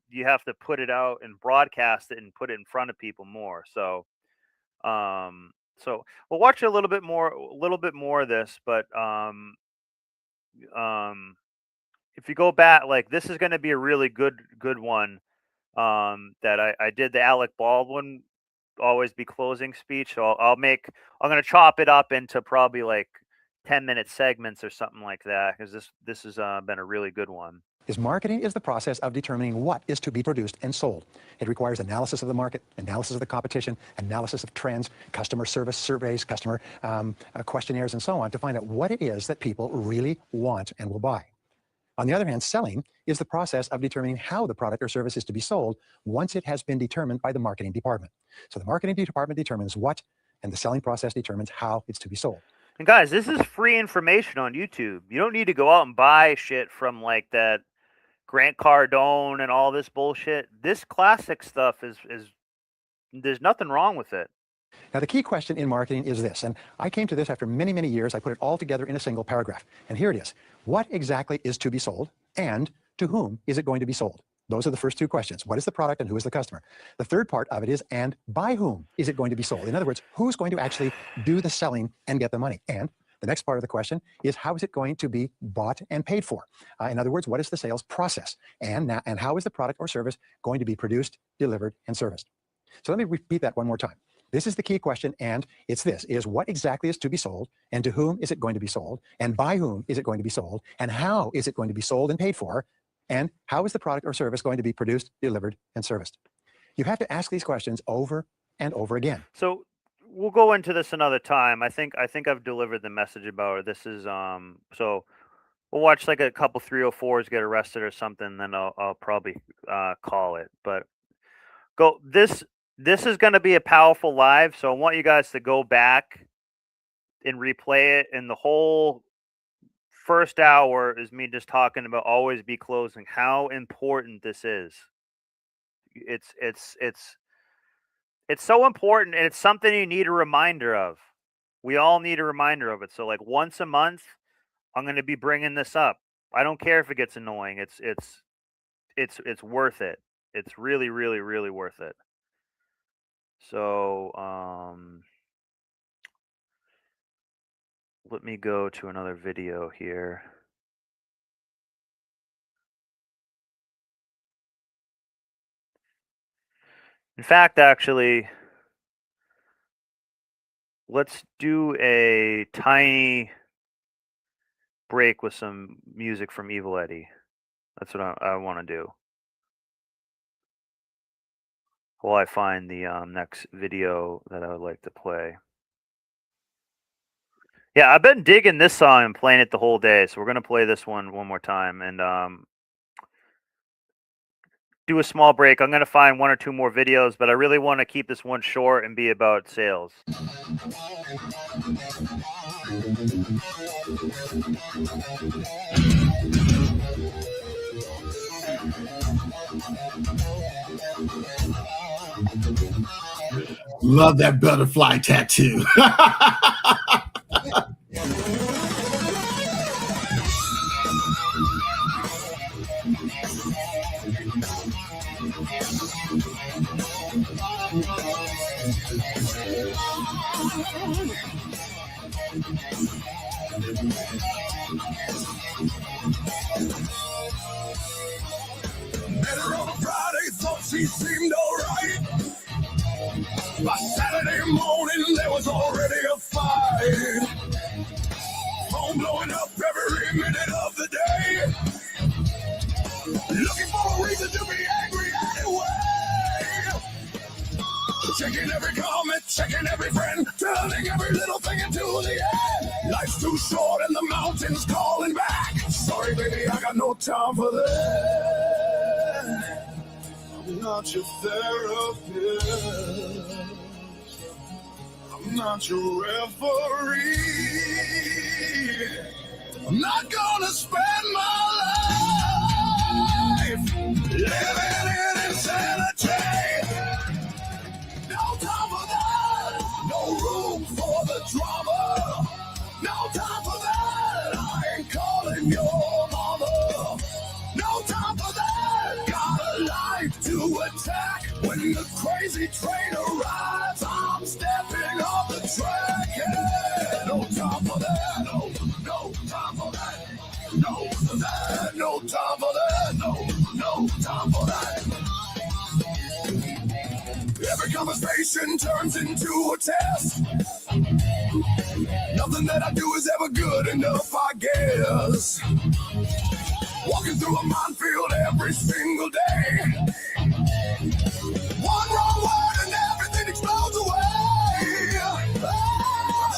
you have to put it out and broadcast it and put it in front of people more. So we'll watch a little bit more of this, but if you go back, like, this is going to be a really good one that I did the Alec Baldwin always be closing speech. So I'm going to chop it up into probably like 10-minute segments or something like that, because this has been a really good one. Marketing is the process of determining what is to be produced and sold. It requires analysis of the market, analysis of the competition, analysis of trends, customer service surveys, customer questionnaires, and so on to find out what it is that people really want and will buy. On the other hand, selling is the process of determining how the product or service is to be sold once it has been determined by the marketing department. So the marketing department determines what, and the selling process determines how it's to be sold. And guys, this is free information on YouTube. You don't need to go out and buy shit from like that Grant Cardone and all this bullshit. This classic stuff is there's nothing wrong with it. Now, the key question in marketing is this, and I came to this after many, many years. I put it all together in a single paragraph. And here it is. What exactly is to be sold, and to whom is it going to be sold? Those are the first two questions. What is the product and who is the customer? The third part of it is, and by whom is it going to be sold? In other words, who's going to actually do the selling and get the money? And the next part of the question is, how is it going to be bought and paid for? In other words, what is the sales process? And how is the product or service going to be produced, delivered, and serviced? So let me repeat that one more time. This is the key question, and it's this, is what exactly is to be sold, and to whom is it going to be sold, and by whom is it going to be sold, and how is it going to be sold and paid for, and how is the product or service going to be produced, delivered, and serviced? You have to ask these questions over and over again. So we'll go into this another time. I think I've delivered the message about it. This is so we'll watch like a couple 304s get arrested or something, then I'll probably call it. But this is going to be a powerful live, so I want you guys to go back and replay it. And the whole first hour is me just talking about always be closing, how important this is. It's so important, and it's something you need a reminder of. We all need a reminder of it. So like once a month, I'm going to be bringing this up. I don't care if it gets annoying. It's worth it. It's really, really, really worth it. So let me go to another video here. In fact, actually, let's do a tiny break with some music from Evil Eddie. That's what I want to do. While I find the next video that I would like to play. Yeah, I've been digging this song and playing it the whole day, so we're going to play this one more time and do a small break. I'm going to find 1 or 2 more videos, but I really want to keep this one short and be about sales. Love that butterfly tattoo. Met her on a Friday, thought she seemed alright. By Saturday morning, there was already a fight. Phone blowing up every minute of the day. Looking for a reason to be angry anyway. Checking every comment, checking every friend, turning every little thing into the end. Life's too short and the mountain's calling back. Sorry, baby, I got no time for that. I'm not your therapist. I'm not your referee. I'm not gonna spend my life living in insanity. No time for that. No room for the drama. No time for that. I ain't calling your mama. No time for that. Got a life to attack. When the crazy train arrives, I'm stepping off the track. Yeah. No time for that. No time for that. No for that. No time for that. No time for that. Every conversation turns into a test. Nothing that I do is ever good enough, I guess. Walking through a minefield every single day. One wrong word and everything explodes away.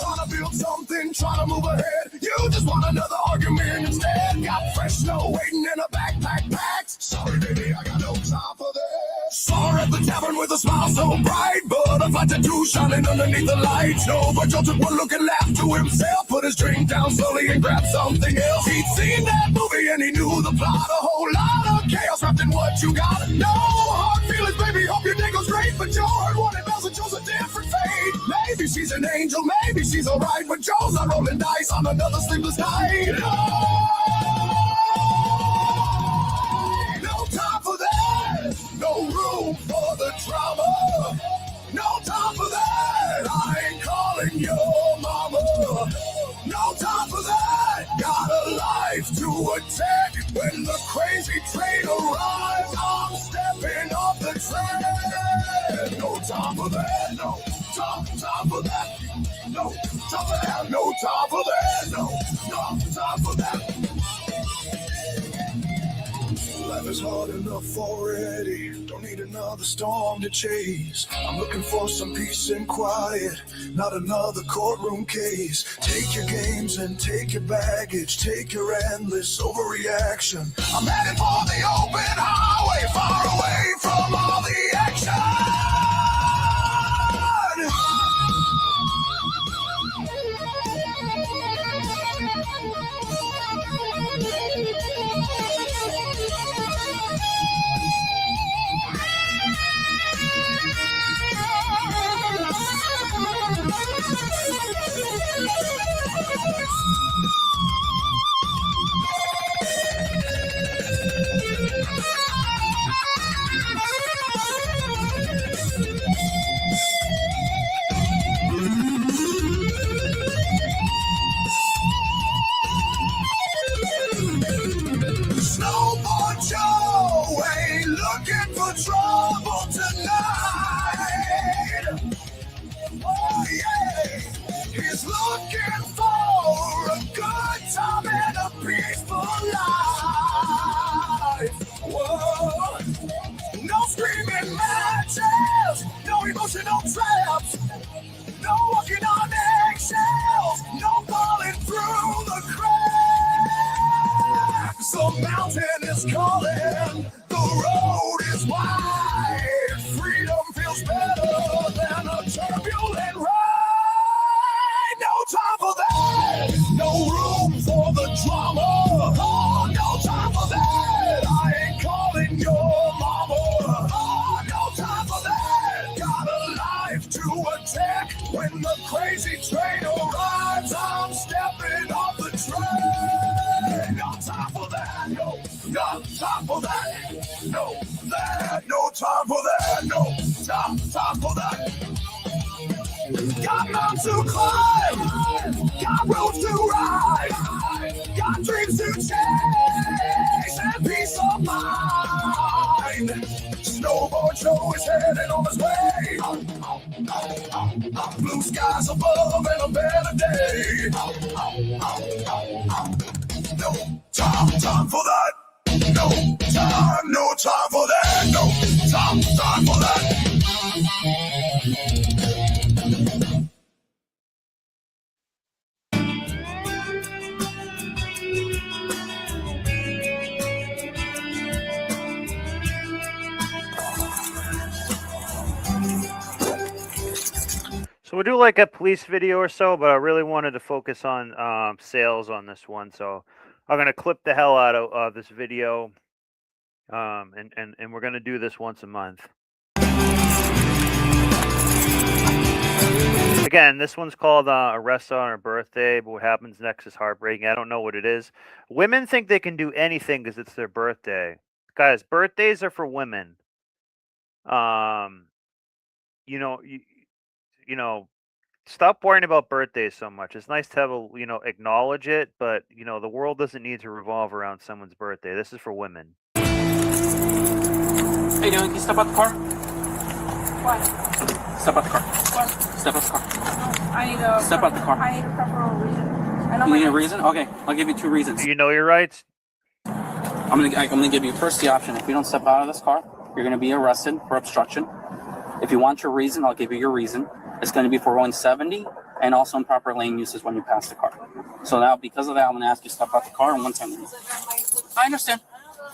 Trying to build something, trying to move ahead. You just want another argument instead. Got fresh snow waiting in a backpack packed. Sorry, baby, I got no time for that. Saw her at the tavern with a smile so bright, but a flat tattoo shining underneath the lights. No, but Joe took one look and laughed to himself, put his drink down slowly and grabbed something else. He'd seen that movie and he knew the plot. A whole lot of chaos wrapped in what you got. No hard feelings, baby, hope your day goes great, but Joe heard one and bells and Joe's a different fate. Maybe she's an angel, maybe she's alright, but Joe's not rolling dice on another sleepless night. No time for that. No room for the drama. No time for that. I ain't calling your mama. No time for that. Got a life to attack. When the crazy train arrives, I'm stepping off the track. No time for that. No time for that. No time for that. No time for that. No time for that. Life is hard enough already. Don't need another storm to chase. I'm looking for some peace and quiet, not another courtroom case. Take your games and take your baggage. Take your endless overreaction. I'm heading for the open highway, far away from all the action. calling. The road is wide. Freedom feels better than a turbulent ride. No time for that. No room for the drama. Oh, no time for that. I ain't calling your mama. Oh, no time for that. Got a life to attack. When the crazy train arrives, I'm stepping off the train. No time for that. No, no time for that. No, that. No time for that. No, time for that. Got mountains to climb, got roads to ride, got dreams to chase, and peace of mind. Snowboard Joe is heading on his way. Blue skies above and a better day. No time for that. No time for that. No time for that. So we'll do like a police video or so, but I really wanted to focus on sales on this one. So I'm going to clip the hell out of this video, and we're going to do this once a month. Again, this one's called Arrested on Her Birthday, but what happens next is heartbreaking. I don't know what it is. Women think they can do anything because it's their birthday. Guys, birthdays are for women. You know, stop worrying about birthdays so much. It's nice to have acknowledge it, but the world doesn't need to revolve around someone's birthday. This is for women. How you doing? Can you step out the car? What? Step out the car. What? Step out the car. No, I need a. Step out the car. I need a preferable reason. I know You my need a rights. reason? Okay, I'll give you 2 reasons. Do you know your rights? I'm gonna give you first the option. If you don't step out of this car, you're gonna be arrested for obstruction. If you want your reason, I'll give you your reason. It's going to be for going 70 and also improper lane uses when you pass the car. So now, because of that, I'm going to ask you to step out the car and one time. I understand.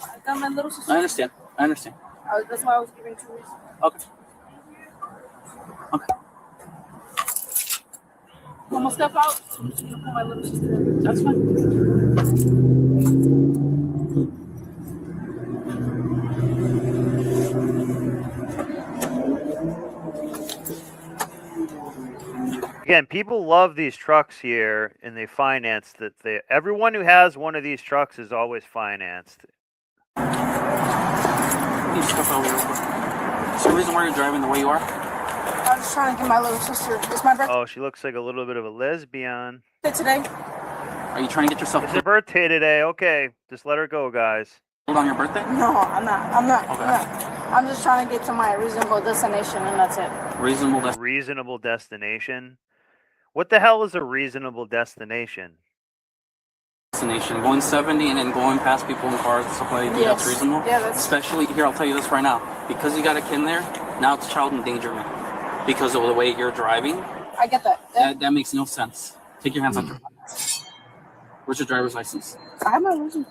I got my little sister. I understand. That's why I was giving 2 reasons. Okay. I'm gonna step out. I'm just gonna put my little sister in. That's fine. Again, people love these trucks here, and they finance that. Everyone who has one of these trucks is always financed. You step out real quick. Is there a reason why you're driving the way you are? I was just trying to get my little sister. It's my birthday Oh, she looks like a little bit of a lesbian. today. Are you trying to get yourself It's her birthday today. Okay, just let her go, guys. killed on your birthday? No, I'm not. Okay. I'm just trying to get to my reasonable destination, and that's it. Reasonable destination. What the hell is a reasonable destination? Destination. Going 70 and then going past people in cars and stuff like that. Yes. That's reasonable? Yeah, that's... Especially, here, I'll tell you this right now. Because you got a kid in there, now it's child endangerment. Because of the way you're driving. I get that. That makes no sense. Take your hands off your pockets. Where's your driver's license? I have my license.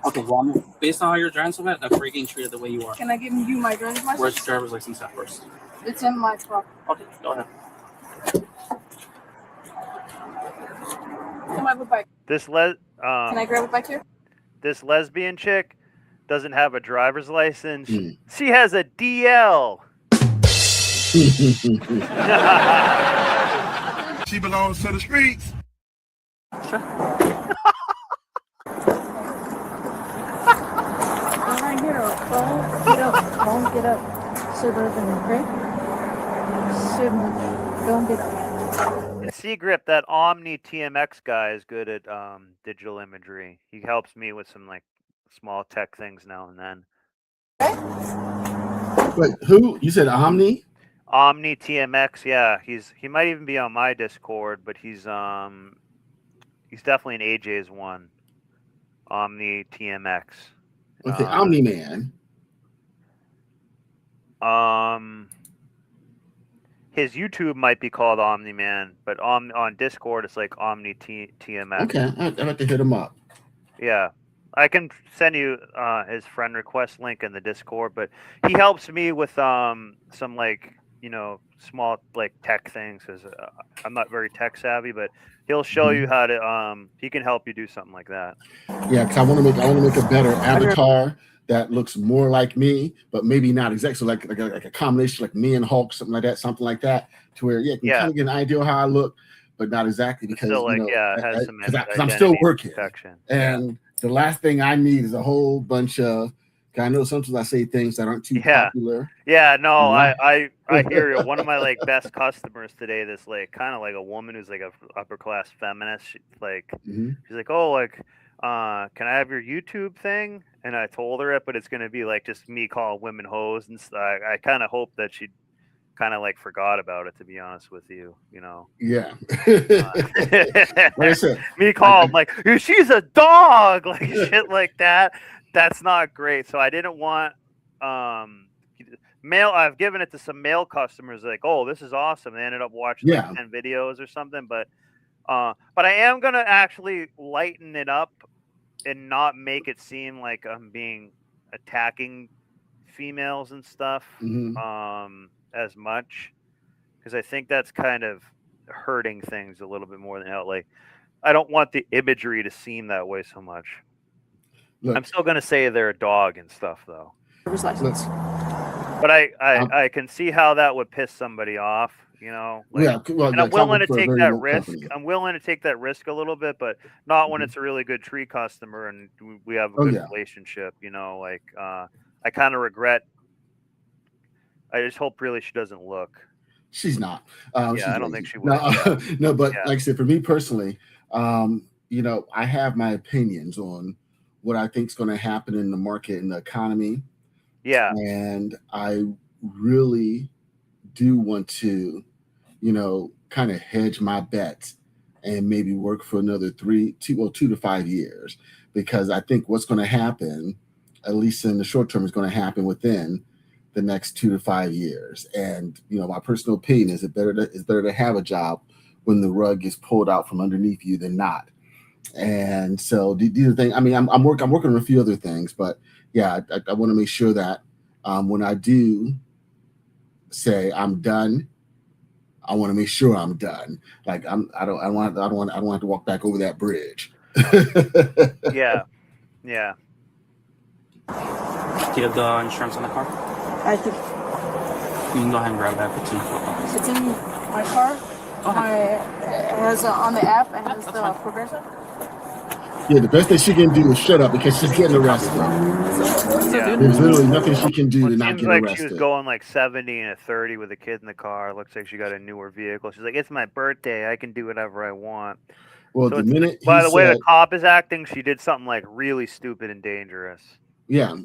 Okay, well, based on how you're driving so bad, that's where you're getting treated the way you are. Can I give you my driver's license? Where's your driver's license at first? It's in my truck. Okay, go ahead. Can I have a bike? Can I grab a bike here? This lesbian chick doesn't have a driver's license. She has a DL. She belongs to the streets. All right, here. Don't get up. Sit down, okay? Don't get up. And C-Grip, that Omni TMX guy is good at digital imagery. He helps me with some like small tech things now and then. Wait, who? You said Omni? Omni TMX, yeah. He might even be on my Discord, but he's definitely an AJ's one. Omni TMX. Okay, Omni Man. His YouTube might be called Omni Man, but on Discord it's like Omni TMX. Okay, I'd have to hit him up. Yeah. I can send you his friend request link in the Discord, but he helps me with some like small like tech things because I'm not very tech savvy, but he'll show you how to he can help you do something like that. Yeah, because I want to make a better avatar that looks more like me, but maybe not exactly. So like a combination like me and Hulk, something like that, to where you can kind of get an idea of how I look, but not exactly because still like it has some because I'm still working. Protection. And the last thing I need is a whole bunch of. I know sometimes I say things that aren't too popular. Yeah, no, I hear you. One of my like best customers today, this like kind of like a woman who's like a upper class feminist. She's like, oh, like, can I have your YouTube thing? And I told her it, but it's gonna be like just me calling women hoes and stuff. I kind of hope that she kind of like forgot about it, to be honest with you. Yeah. Like I said, me calling like she's a dog, like shit like that. That's not great. So I didn't want male. I've given it to some male customers. Like, oh, this is awesome. They ended up watching like 10 videos or something. But I am gonna actually lighten it up and not make it seem like I'm being attacking females and stuff as much, because I think that's kind of hurting things a little bit more than hell. Like, I don't want the imagery to seem that way so much. Look, I'm still gonna say they're a dog and stuff, though. But I can see how that would piss somebody off, Like, and I'm willing to take that risk. Company. I'm willing to take that risk a little bit, but not when it's a really good tree customer and we have a good relationship. Like I kind of regret. I just hope really she doesn't look. She's not. I don't think she would. No, but like I said, for me personally, I have my opinions on what I think is going to happen in the market and the economy. Yeah. And I really do want to, kind of hedge my bets and maybe work for another 2 to 5 years, because I think what's going to happen, at least in the short term, is going to happen within the next 2 to 5 years. And, my personal opinion is it's better to have a job when the rug is pulled out from underneath you than not. And so these are things. I mean, I'm working on a few other things, but yeah, I want to make sure that when I do say I'm done, I want to make sure I'm done. Like I don't want to have to walk back over that bridge. Yeah. Do you have the insurance on the car? I do. You can go ahead and grab that for 2. It's in my car. It has on the app. It has the Progressive. Yeah, the best thing she can do is shut up because she's getting arrested. There's literally nothing she can do to not get arrested. She was going like 70 and a 30 with a kid in the car. Looks like she got a newer vehicle. She's like, it's my birthday. I can do whatever I want. Well, so the minute by the way the cop is acting, she did something like really stupid and dangerous. Yeah,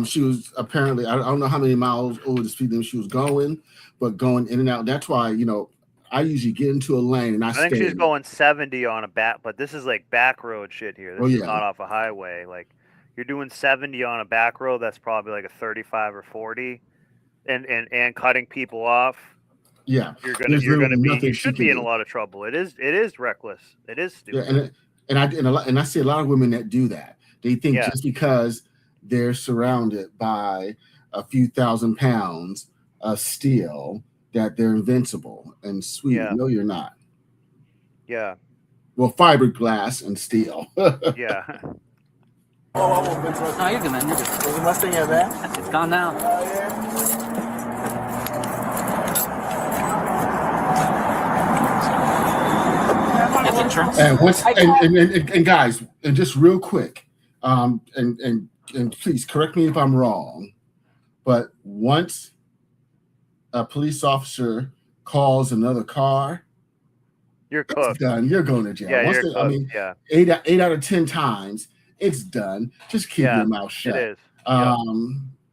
she was apparently, I don't know how many miles over the speed limit she was going, but going in and out. That's why, I usually get into a lane and I think she's going 70 on a but this is like back road shit here. This is not off a highway. Like, you're doing 70 on a back road, that's probably like a 35 or 40, and cutting people off. Yeah, you should be in a lot of trouble. It is reckless. It is stupid. Yeah, and I see a lot of women that do that. They think just because they're surrounded by a few thousand pounds of steel that they're invincible. And sweetie, no, you're not. Yeah. Well, fiberglass and steel. Yeah. No, you're good, man. You're good. Is the Mustang in there? It's gone now. And guys, and just real quick, and please correct me if I'm wrong, but once a police officer calls another car, you're cooked. It's done. You're going to jail. Yeah, you're cooked. 8 out of 10 times, it's done. Just keep your mouth shut. It is.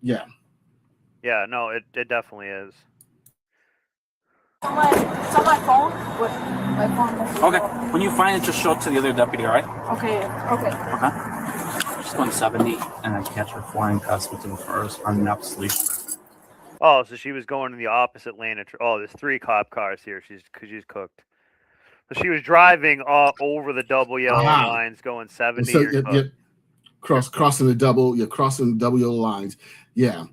Yeah. Yeah, no, it definitely is. It's on my phone. My phone. Okay. When you find it, just show it to the other deputy, all right? Okay. She's going 70, and I catch her flying past within the cars on an sleep. Oh, so she was going in the opposite lane. There's 3 cop cars here. She's cooked. So she was driving over the double yellow lines, going 70. crossing the double yellow lines. Yeah.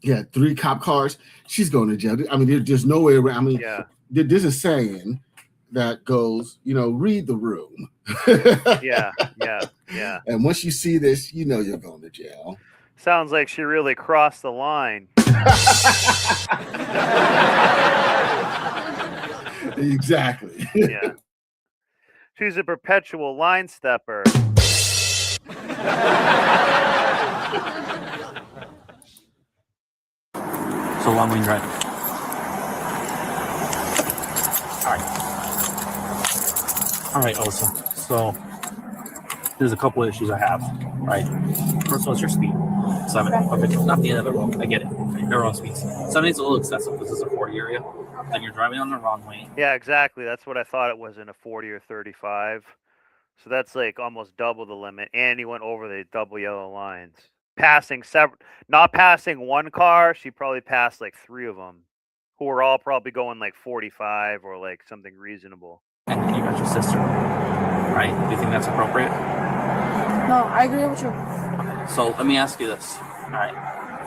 Yeah, 3 cop cars. She's going to jail. I mean, there's no way around. I mean, there's a saying that goes, read the room. Yeah. And once you see this, you're going to jail. Sounds like she really crossed the line. Exactly. Yeah. She's a perpetual line stepper. So long way drive. All right, Elsa. So there's a couple of issues I have. Right. First of all, it's your speed. 7. Okay, not the end of the road. I get it. Your own speeds. 70 is a little excessive because it's a 40 area. Then you're driving on the wrong way. Yeah, exactly. That's what I thought it was in a 40 or 35. So that's like almost double the limit. And he went over the double yellow lines. Not passing one car, she probably passed like 3 of them, who were all probably going like 45 or like something reasonable. And you got your sister, right? Do you think that's appropriate? No, I agree with you. So let me ask you this. All right.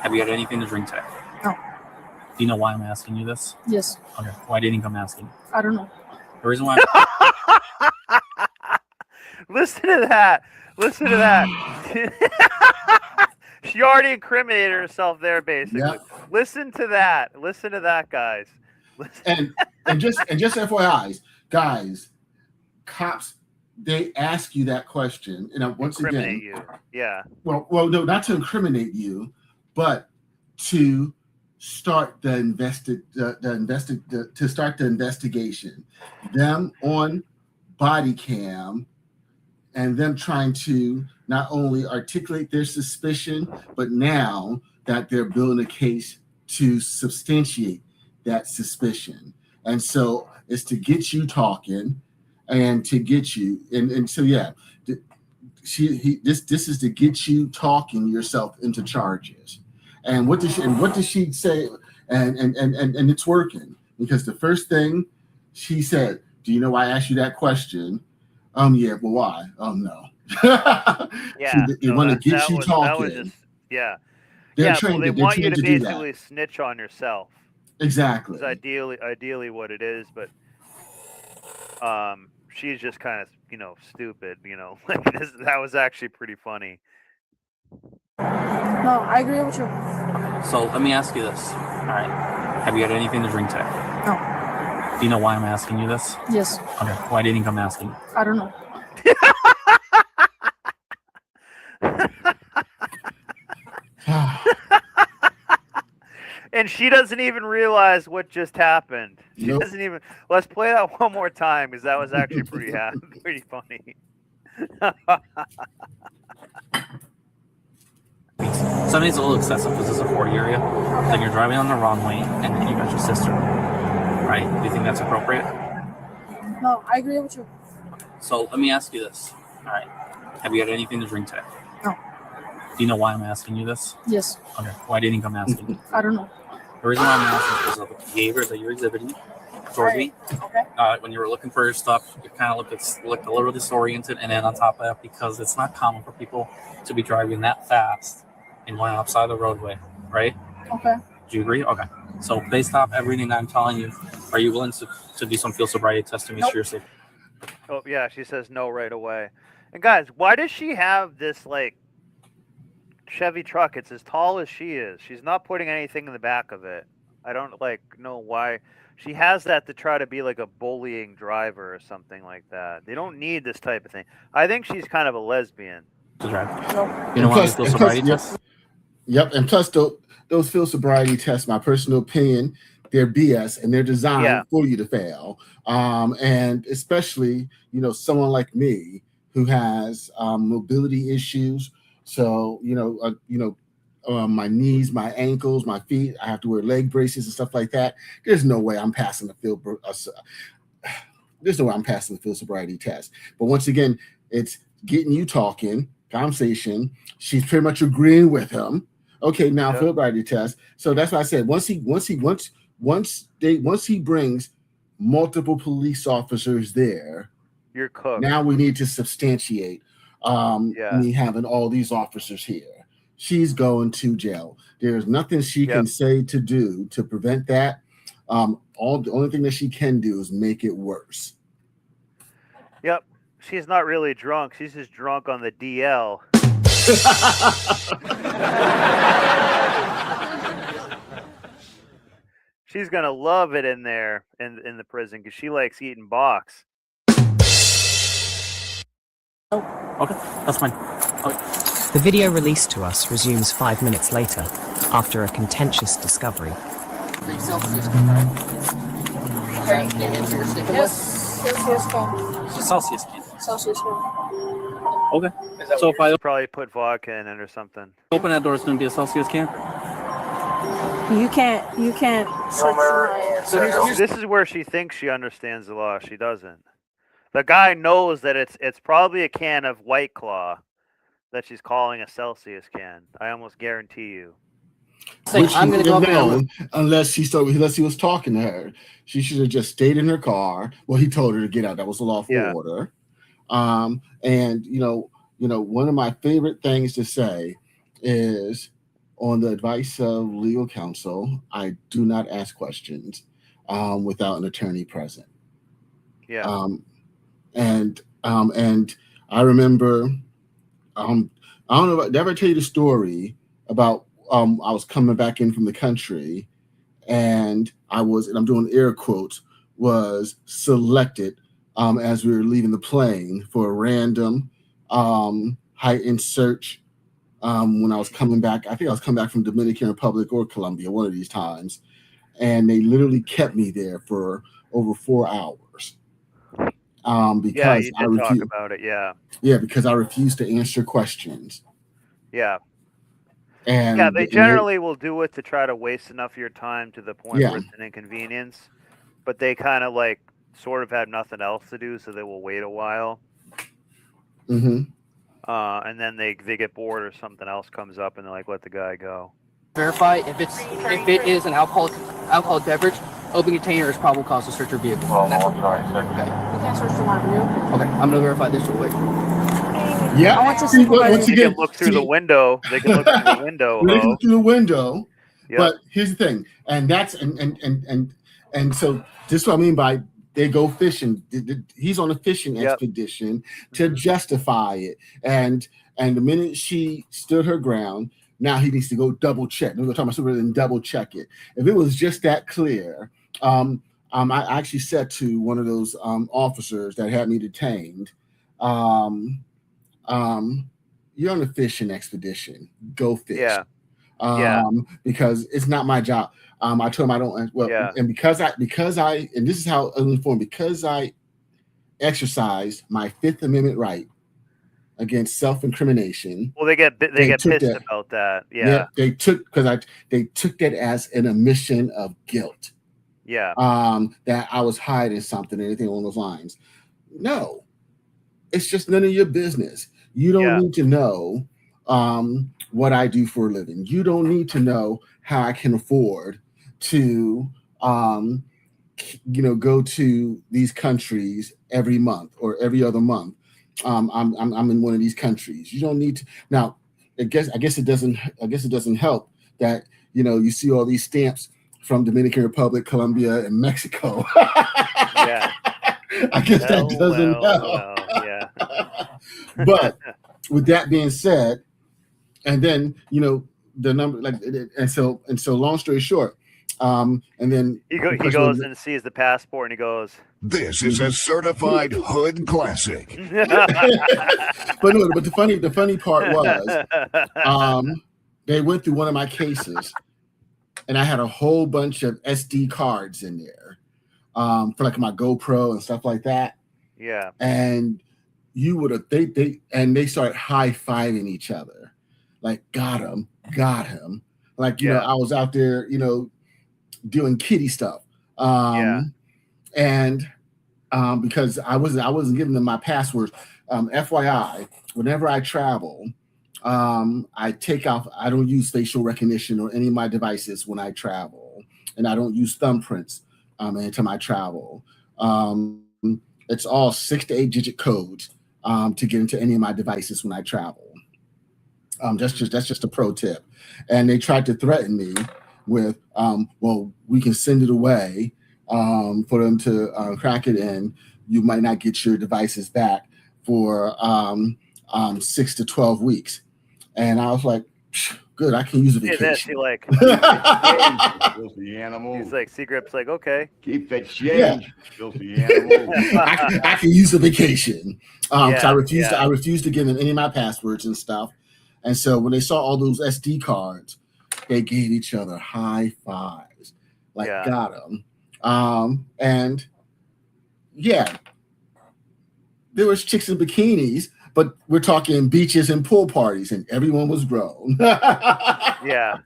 Have you had anything to drink today? No. Do you know why I'm asking you this? Yes. Okay. Why do you think I'm asking? I don't know. The reason why Listen to that. She already incriminated herself there, basically. Yep. Listen to that, guys. And just FYI's, guys, cops, they ask you that question, and once Incriminate again, you. Yeah. Well, no, not to incriminate you, but to start the investigation. Them on body cam, and them trying to not only articulate their suspicion, but now that they're building a case to substantiate that suspicion. And so it's to get you talking and to get you. And so, yeah, this is to get you talking yourself into charges. And what does she say? And it's working, because the first thing she said, do you know why I asked you that question? Yeah, well, why? No. Yeah. They want to get you talking. Yeah. They're trained, they want you to do that. basically snitch on yourself. Exactly. Is ideally what it is, but she's just kind of stupid. Like that was actually pretty funny. No, I agree with you. So let me ask you this. All right. Have you had anything to drink today? No. Do you know why I'm asking you this? Yes. Okay. Why do you think I'm asking? I don't know. And she doesn't even realize what just happened. She Nope. doesn't even. Let's play that one more time, because that was actually pretty funny. 70 is a little excessive because it's a 40 area. Then you're driving on the wrong way, and then you got your sister, right? Do you think that's appropriate? No, I agree with you. So let me ask you this. All right. Have you had anything to drink today? No. Do you know why I'm asking you this? Yes. Okay. Why do you think I'm asking? I don't know. The reason why I'm asking is because of the behavior that you're exhibiting towards me. Okay. When you were looking for your stuff, you kind of looked a little disoriented, and then on top of that, because it's not common for people to be driving that fast and going outside the roadway, right? Okay. Do you agree? Okay. So based off everything that I'm telling you, are you willing to do some field sobriety test to make sure you're safe? Oh yeah, she says no right away. And guys, why does she have this like Chevy truck? It's as tall as she is. She's not putting anything in the back of it. I don't know why she has that, to try to be like a bullying driver or something like that. They don't need this type of thing. I think she's kind of a lesbian. To drive. No. You know why field sobriety test? Yep, and plus those field sobriety tests, my personal opinion, they're BS, and they're designed for you to fail. And especially, someone like me who has mobility issues. So, my knees, my ankles, my feet, I have to wear leg braces and stuff like that. There's no way I'm passing the field sobriety test. But once again, it's getting you talking, conversation. She's pretty much agreeing with him. Okay, now field sobriety test. So that's why I said once he brings multiple police officers there, you're cooked. Now we need to substantiate Yeah. Me having all these officers here. She's going to jail. There's nothing she can say to do to prevent that. The only thing that she can do is make it worse. Yep. She's not really drunk. She's just drunk on the DL. She's gonna love it in there in the prison because she likes eating box. Okay, that's fine. Okay. The video released to us resumes 5 minutes later, after a contentious discovery. Celsius can. Celsius can. Okay. So if I Probably put vodka in it or something. open that door, it's going to be a Celsius can. You can't switch my. This is where she thinks she understands the law. She doesn't. The guy knows that it's probably a can of White Claw that she's calling a Celsius can. I almost guarantee you. Which I'm going to go know, unless he was talking to her. She should have just stayed in her car. Well, he told her to get out. That was a lawful order. And one of my favorite things to say is, on the advice of legal counsel, I do not ask questions without an attorney present. Yeah. And I remember, I don't know, did I ever tell you the story about I was coming back in from the country, and I'm doing air quotes, was selected as we were leaving the plane for a random heightened search when I was coming back. I think I was coming back from Dominican Republic or Colombia, one of these times, and they literally kept me there for over 4 hours. Because I refused talk about it. Yeah, because I refused to answer questions. Yeah. And they generally will do it to try to waste enough of your time to the point where it's an inconvenience. But they kind of sort of have nothing else to do, so they will wait a while. Mm-hmm. And then they get bored or something else comes up, and they're like, let the guy go. Verify if it is an alcoholic beverage. Open container is probable cause to search your vehicle. You can't search the window. Okay, I'm gonna verify this real quick. Yeah, I want to see once They again, can look through the window. They can look through the window. They can look through the window. Yep. But here's the thing, and that's and so this is what I mean by they go fishing. He's on a fishing expedition to justify it, and the minute she stood her ground, now he needs to go double check. We're talking about something and double check it. If it was just that clear, I actually said to one of those officers that had me detained, you're on a fishing expedition. Go fish. Because it's not my job. I told him I don't. Well, and because I and this is how uninformed, because I exercised my Fifth Amendment right against self-incrimination. Well, they get pissed about that. Yeah, they took that as an admission of guilt. Yeah. That I was hiding something, anything along those lines. No, it's just none of your business. You don't need to know what I do for a living. You don't need to know how I can afford to go to these countries every month or every other month. I'm in one of these countries. You don't need to. Now, I guess it doesn't help that you see all these stamps from Dominican Republic, Colombia, and Mexico. Yeah. I guess that doesn't help. Yeah. But with that being said, and then the number, and so long story short, and then he goes and sees the passport and he goes, "This is a certified hood classic." But the funny part was, they went through one of my cases, and I had a whole bunch of SD cards in there, for my GoPro and stuff like that. Yeah. And you would have they started high-fiving each other, got him. I was out there, doing kiddie stuff. And because I wasn't giving them my passwords. FYI, whenever I travel, I don't use facial recognition or any of my devices when I travel, and I don't use thumbprints anytime I travel. It's all 6 to 8 digit codes. to get into any of my devices when I travel. That's just a pro tip. And they tried to threaten me with, well, we can send it away for them to crack it in. You might not get your devices back for 6 to 12 weeks. And I was like, good, I can use a vacation. This, he like, Filthy animal. he's like, Seagrip's like, okay. Keep that change, filthy animal. I can use a vacation. Because Yeah, I refused to give them any of my passwords and stuff. And so when they saw all those SD cards, they gave each other high fives. Like, got them. And yeah, there was chicks in bikinis, but we're talking beaches and pool parties, and everyone was grown. Yeah.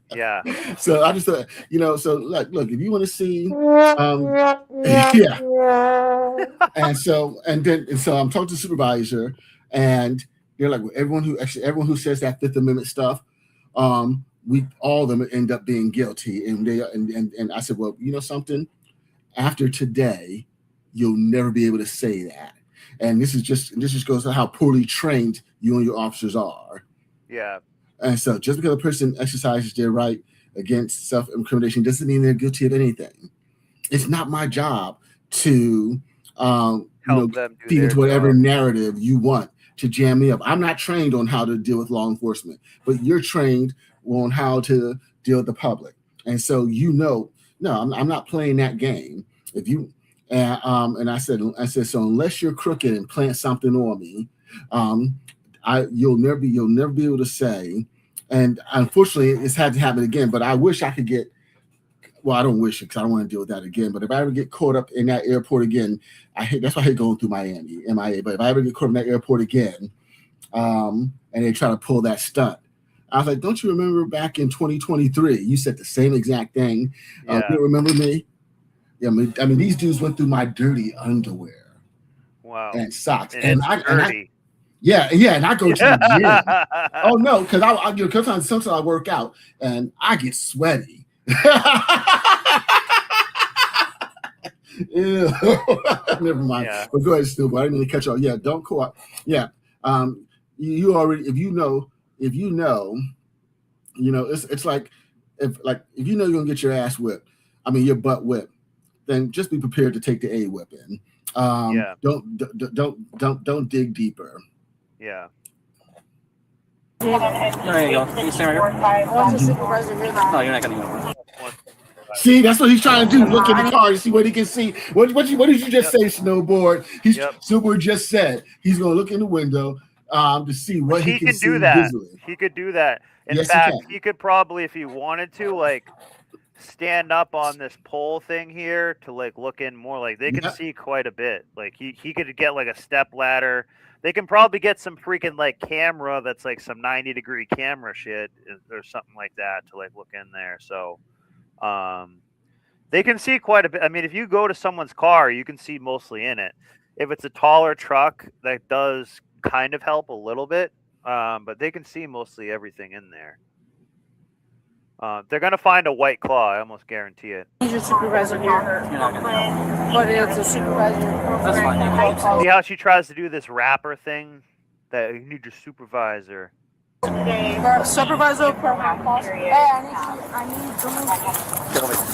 So I just thought, so look, if you want to see, and so I'm talking to the supervisor, and they're like, well, everyone who says that Fifth Amendment stuff, all of them end up being guilty, and I said, well, you know something, after today, you'll never be able to say that. And this just goes to how poorly trained you and your officers are. Yeah. And so just because a person exercises their right against self-incrimination doesn't mean they're guilty of anything. It's not my job to help them feed into whatever narrative you want to jam me up. I'm not trained on how to deal with law enforcement, but you're trained on how to deal with the public. And so no, I'm not playing that game. If you and I said, so unless you're crooked and plant something on me, you'll never be able to say. And unfortunately, it's had to happen again. But I wish I could get. Well, I don't wish it because I don't want to deal with that again. But if I ever get caught up in that airport again, that's why I hate going through MIA. But if I ever get caught in that airport again, and they try to pull that stunt, I was like, don't you remember back in 2023? You said the same exact thing. You don't remember me? Yeah, I mean, these dudes went through my dirty underwear. Wow. And socks. And I go to the gym. Oh no, because sometimes I work out and I get sweaty. Ew. Never mind. Yeah. But go ahead, Stu. I didn't mean to cut you off. Yeah, don't co-op. Yeah. You already, if you know, it's like if you know you're gonna get your ass whipped, your butt whipped, then just be prepared to take the A whipping. Don't dig deeper. Yeah. There you go. Can you stay right here? No, you're not gonna go. See, that's what he's trying to do. Look in the car to see what he can see. What did you just say, Snowboard? Snowboard just said he's gonna look in the window to see what he can see do that. Visually. He could do that. In fact, he could probably, if he wanted to, like, stand up on this pole thing here to like look in more. Like they can see quite a bit. Like he could get like a step ladder. They can probably get some freaking like camera that's like some 90-degree camera shit or something like that to like look in there. So they can see quite a bit. I mean, if you go to someone's car, you can see mostly in it. If it's a taller truck, that does kind of help a little bit, but they can see mostly everything in there. They're going to find a white claw. I almost guarantee it. He's your supervisor here. You're not gonna. But it's a supervisor. That's fine. See how she tries to do this rapper thing? That you need your supervisor. Supervisor. Hey, I need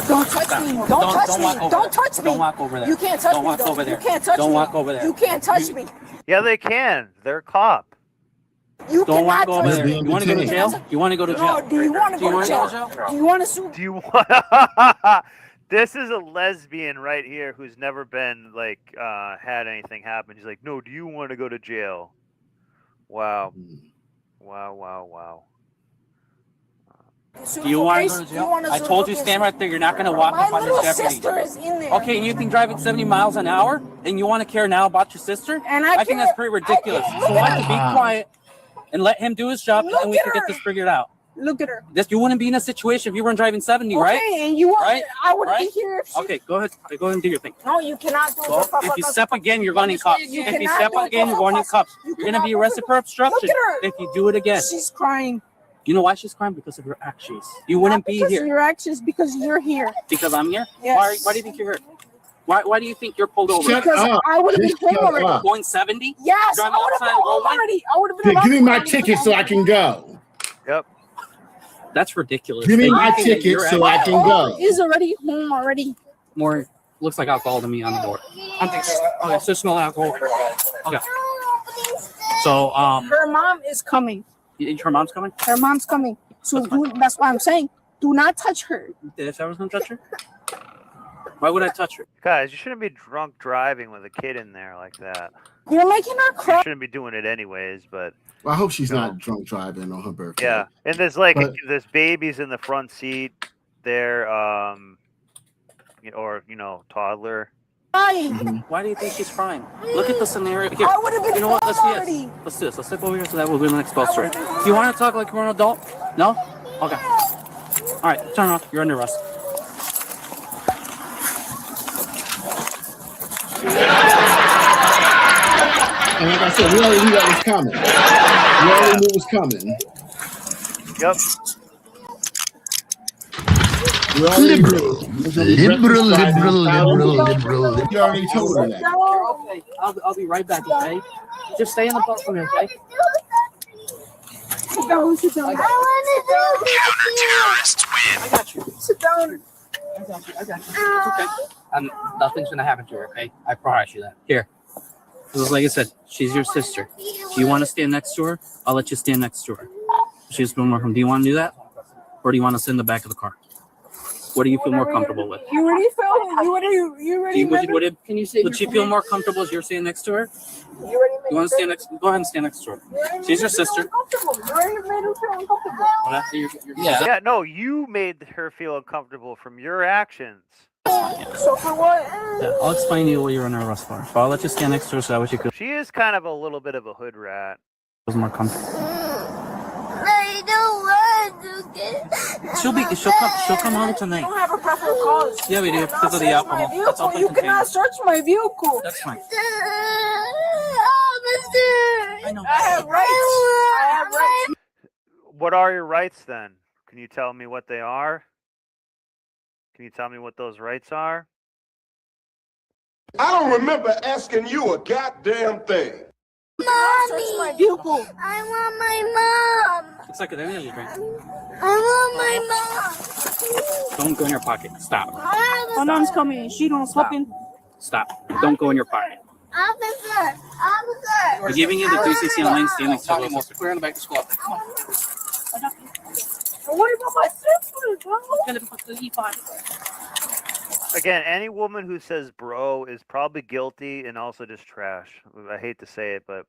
don't touch me. Don't touch me. Don't touch me. Don't walk over there. You can't touch me. Don't walk over there. You can't touch me. Don't walk over there. You can't touch me. Yeah, they can. They're a cop. You don't walk over touch there. me. You want to go to jail? You want to go to jail? No, do you want to go to jail? Do you want to sue? Do you want? This is a lesbian right here who's never been like had anything happen. She's like, no. Do you want to go to jail? Wow. Wow. Do you want to go to jail? I told you, stand right there. You're not going to walk up on this deputy. My little sister is in there. Okay, and you think driving 70 miles an hour, and you want to care now about your sister? And I think that's pretty ridiculous. So why don't you be quiet and let him do his job, and we can get this figured out. Look at her. You wouldn't be in a situation if you weren't driving 70, right? Okay, and you want right? I wouldn't be here if she... Okay, go ahead and do your thing. No, you cannot do it. If you step again, you're going in cuffs. If you step again, you're going in cuffs. You're going to be arrested for obstruction if you do it again. She's crying. You know why she's crying? Because of her actions. You wouldn't be here. Because of your actions, because you're here. Because I'm here? Yes. Why do you think you're here? Why do you think you're pulled over? Shut Because up. I would have been Just home shut already. up. Going 70? Yes, I Driving would have been outside home rolling? already. I would have been. Here, give me my allowed to ticket so I can go. Yep. That's ridiculous. Give me That you my think that ticket you're so I at- can go. He's already home already. More looks like alcohol to me on the door. I think so. Okay, so smell alcohol. Okay. So Her mom is coming. her mom's coming? Her mom's coming. So that's why I'm saying, do not touch her. If I was gonna touch her? Why would I touch her? Guys, you shouldn't be drunk driving with a kid in there like that. You're making her You cry. shouldn't be doing it anyways, but Well, I hope she's No. not drunk driving on her birthday. yeah. And there's like But- there's babies in the front seat there, or toddler. Crying. Why do you think she's crying? Look at the scenario. Here, I would have been you know what? home Let's do already. this. Let's do this. Let's step over here so that we'll be in the next bus story. Do you want to talk like you're an adult? No? Okay. All right, turn off. You're under arrest. And like I said, we already knew that was coming. We already knew it was coming. Yep. We already knew. Liberal. You already told her that. You're okay. I'll be right back, okay? Just stay in the bus for me, okay? Sit down, sit down. I got you. Sit down. I got you. It's okay. Nothing's gonna happen to her, okay? I promise you that. Here. Just like I said, she's your sister. Do you want to stand next to her? I'll let you stand next to her. She's been welcome. Do you want to do that? Or do you want to sit in the back of the car? What do you feel more comfortable with? You already felt. You already. Can you say? Would she feel more comfortable if you're standing next to her? You already made You want to stand next? Go ahead and stand next to her. She's your sister. You already made her feel uncomfortable. Yeah. Yeah, no, you made her feel uncomfortable from your actions. So for what? Yeah, I'll explain to you what you're under arrest for. But I'll let you stand next to her so that way she She is kind of a little bit of a hood rat. feels more comfortable. I don't want to get. She'll come home You tonight. don't have a probable cause. Yeah, we do You because of the cannot alcohol. search my That's all vehicle. You cannot search my vehicle. That's fine. I know. I have rights. I have rights. What are your rights then? Can you tell me what they are? Can you tell me what those rights are? I don't remember asking you a goddamn thing. Search my vehicle. I want my mom. It's like an energy drink. I want my mom. Don't go in your pocket. Stop. My mom's coming. She don't fucking. Stop. Don't go in your pocket. Officer. We're giving you the 360 line standing to clear in the back of the squad. What about my sister, bro? Again, any woman who says bro is probably guilty and also just trash. I hate to say it, but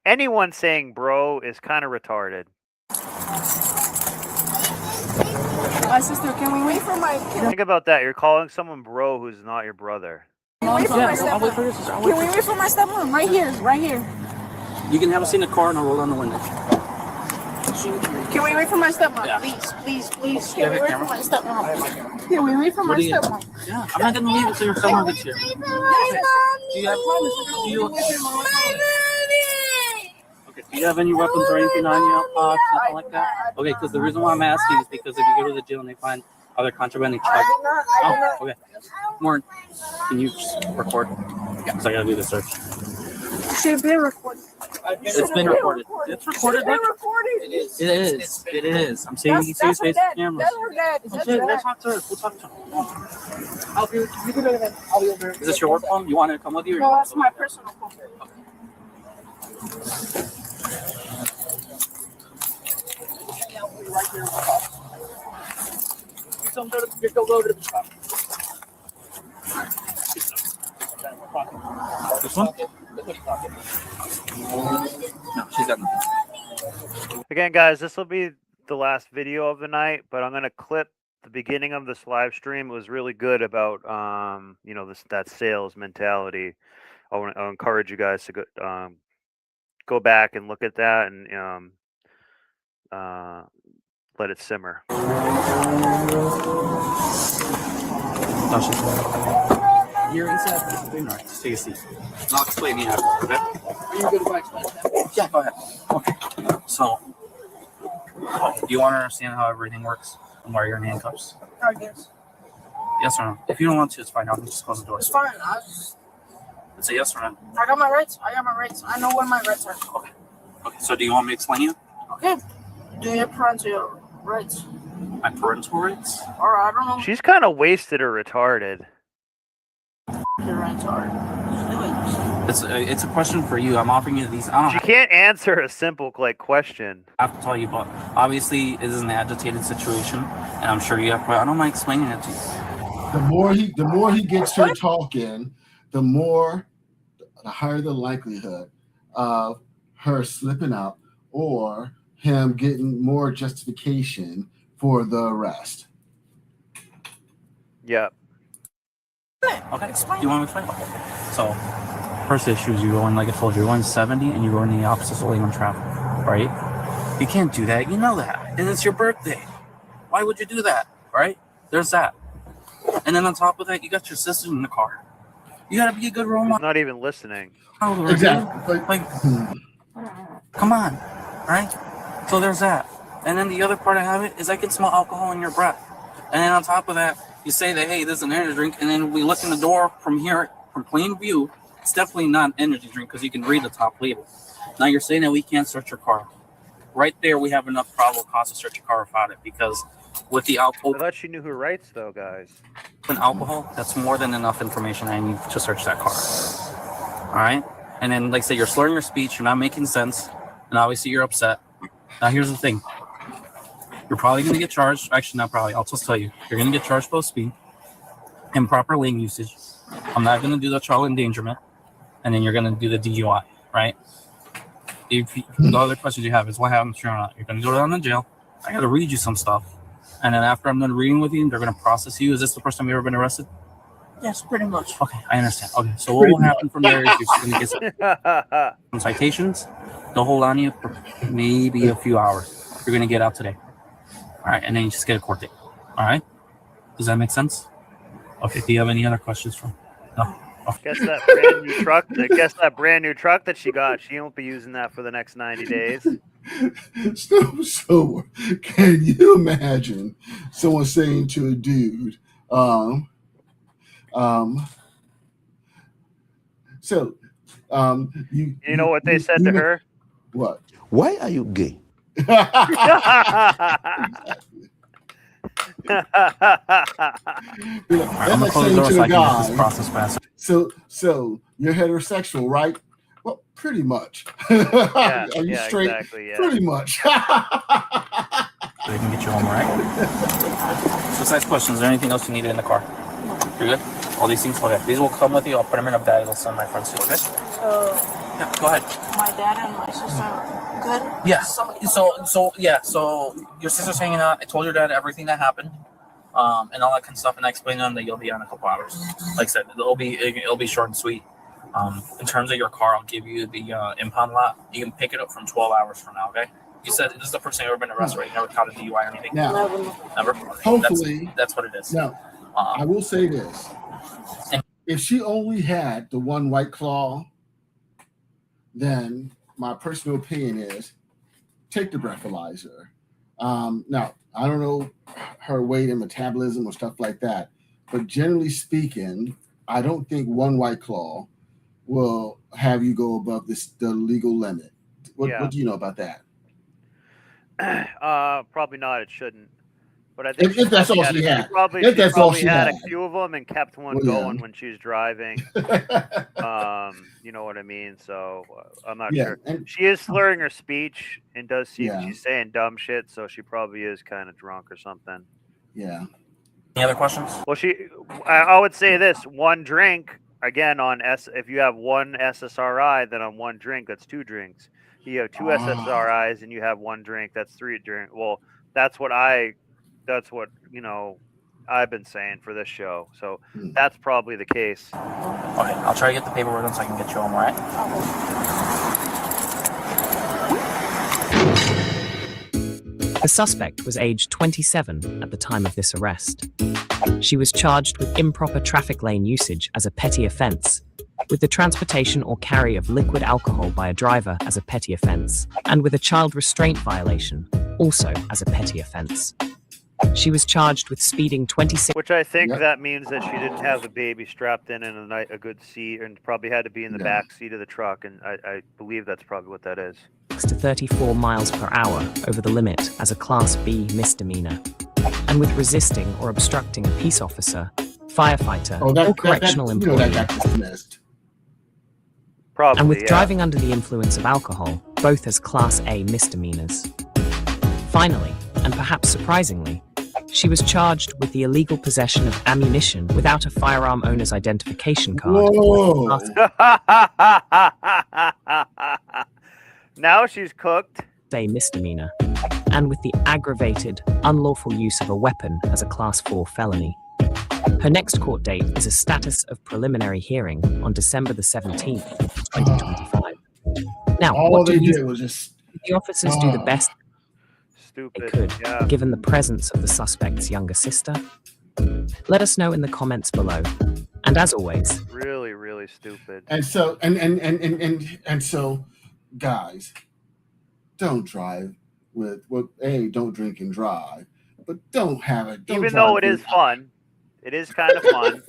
anyone saying bro is kind of retarded. My sister, can we wait for my? Think about that. You're calling someone bro who's not your brother. Wait for my I'll wait for your sister. Can we wait for my stepmom? Right here, right here. You can have a seat in the car and I'll roll down the window. Can we wait for my stepmom? Yeah. Please. Can we wait for my stepmom? Can we wait for my What do you- stepmom? Yeah, I'm not gonna leave until your stepmom gets here. Do you have any weapons or anything on you? Nothing like that? Okay, because the reason why I'm asking is because if you go to the jail and they find other contraband, they charge. Oh, okay. Morgan, can you just record? Yeah, so I gotta do the search. Should be recorded. It's been recorded. It's recorded. Been Look. recorded. It is. I'm saying you can see his face on camera. That's her dad. That's Okay, her we'll dad. talk to her. We'll talk to her. I'll be over. Is this your work phone? You want her to come with you? Or No, that's my personal phone. This one? No, she's got nothing. Again, guys, this will be the last video of the night, but I'm going to clip the beginning of this live stream. It was really good about, that sales mentality. I'll encourage you guys to go back and look at that and let it simmer. You're inside. All right, just take a seat. I'll explain you after, okay? Are you good if I explain that? Yeah, go ahead. Okay. So, do you want to understand how everything works and why you're in handcuffs? I guess. Yes or no? If you don't want to, it's fine. I'll just close the door. It's fine. It's a yes or no. I got my rights. I know what my rights are. Okay, so do you want me to explain you? Okay. Do your parental rights. My parental rights? Or I don't know. She's kind of wasted or retarded. Your rights are. It's a question for you. I'm offering you these. She can't answer a simple question. I have to tell you, but obviously it is an agitated situation, and I'm sure you have. I don't mind explaining it to you. The more he gets her talking, the higher the likelihood of her slipping up or him getting more justification for the arrest. Yeah. Okay. You want to explain? Okay. So, first issue is you're going, like I told you, you're going 70 and you're going in the opposite lane on traffic, right? You can't do that. You know that. And it's your birthday. Why would you do that, right? There's that. And then on top of that, you got your sister in the car. You got to be a good role model. Not even listening. Exactly. Like, come on, right? So there's that. And then the other part I have it is I can smell alcohol in your breath. And then on top of that, you say that, hey, this is an energy drink. And then we look in the door from here, from plain view. It's definitely not an energy drink because you can read the top label. Now you're saying that we can't search your car. Right there, we have enough probable cause to search your car without it because with the alcohol. I thought she knew her rights, though, guys. And alcohol, that's more than enough information I need to search that car. All right? And then, like I say, you're slurring your speech, you're not making sense, and obviously you're upset. Now, here's the thing. You're probably going to get charged. Actually, not probably. I'll just tell you. You're going to get charged for speed, improper lane usage. I'm not going to do the child endangerment. And then you're going to do the DUI, right? The other questions you have is what happens if you're not. You're going to go down to jail. I got to read you some stuff. And then after I'm done reading with you, they're going to process you. Is this the first time you've ever been arrested? Yes, pretty much. Okay, I understand. Okay, so what will happen from there is you're going to get some citations. They'll hold on you for maybe a few hours. You're going to get out today. All right, and then you just get a court date. All right? Does that make sense? Okay, do you have any other questions from? No? Okay. Guess that brand new truck that she got, she won't be using that for the next 90 days. So can you imagine someone saying to a dude, you know what they said to her? What? Why are you gay? I'm gonna close the door so I can get this process faster. So you're heterosexual, right? Well, pretty much. Yeah, Are you straight? Exactly, yeah. Pretty much. So they can get you home, right? Besides questions, is there anything else you needed in the car? You're good? All these things? Okay. These will come with you. I'll put them in a bag. I'll send my friends to you, okay? Yeah, go ahead. My dad and my sister good? Yeah. So your sister's hanging out. I told your dad everything that happened, and all that kind of stuff, and I explained to him that you'll be on a couple hours. Like I said, it'll be short and sweet. In terms of your car, I'll give you the impound lot. You can pick it up from 12 hours from now, okay? You said this is the first time you've ever been arrested, right? You never caught a DUI or anything? Now, Never? hopefully. That's what it is. Now, I will say this. If she only had the one White Claw, then my personal opinion is take the breathalyzer. Now, I don't know her weight and metabolism or stuff like that, but generally speaking, I don't think one White Claw will have you go above the legal limit. What do you know about that? Probably not. It shouldn't. But I think if that's all she had. She probably had a few of them and kept one going when she was driving. You know what I mean? So I'm not sure. And she is slurring her speech and does seem she's saying dumb shit. So she probably is kind of drunk or something. Yeah. Any other questions? Well, I would say this: one drink again if you have one SSRI, then on one drink that's two drinks. You have two SSRIs and you have one drink, that's three drinks. Well, that's what I've been saying for this show. So that's probably the case. Okay, I'll try to get the paperwork done so I can get you home, all right? The suspect was aged 27 at the time of this arrest. She was charged with improper traffic lane usage as a petty offence, with the transportation or carry of liquid alcohol by a driver as a petty offence, and with a child restraint violation, also as a petty offence. She was charged with speeding 26. Which I think that means that she didn't have the baby strapped in a good seat, and probably had to be in the back seat of the truck. And I believe that's probably what that is. To 34 miles per hour over the limit as a Class B misdemeanor, and with resisting or obstructing a peace officer, firefighter, or correctional employee. Probably, and with driving under the influence of alcohol, both as Class A misdemeanors. Finally, and perhaps surprisingly, she was charged with the illegal possession of ammunition without a firearm owner's identification card. Whoa. Now she's cooked. A misdemeanor, and with the aggravated, unlawful use of a weapon as a Class 4 felony. Her next court date is a status of preliminary hearing on December the 17th, 2025. Now, all what do they you did was just the officers do the best they could, yeah. given the presence of the suspect's younger sister? Let us know in the comments below. And as always, really, really stupid. And so and so, guys, don't drive with don't drink and drive, but don't have it. Don't Even though it drive is fun, it is kind of fun.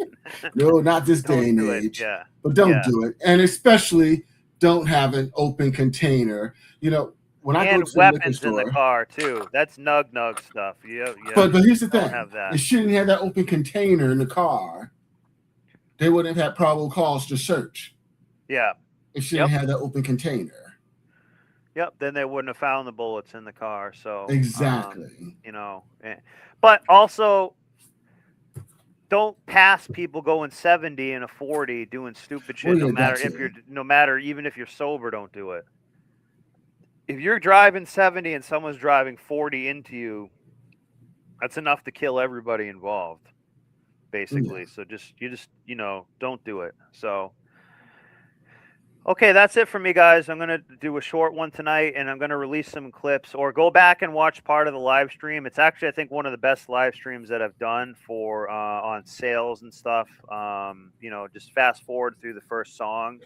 No, not this day and age. Yeah. But don't do it, and especially don't have an open container. You know, when I go to the liquor weapons store, in the car too. That's nug stuff. But here's the don't thing: have that. they shouldn't have that open container in the car. They wouldn't have had probable cause to search. Yeah. It shouldn't have that open container. Yep. Then they wouldn't have found the bullets in the car. So Exactly. But also, don't pass people going 70 and a 40 doing stupid shit. Well, No matter even if you're sober, don't do it. If you're driving 70 and someone's driving 40 into you, that's enough to kill everybody involved, basically. Yeah. So you just don't do it. So, okay, that's it for me, guys. I'm going to do a short one tonight, and I'm going to release some clips or go back and watch part of the live stream. It's actually, I think, one of the best live streams that I've done for on sales and stuff. Just fast forward through the first song.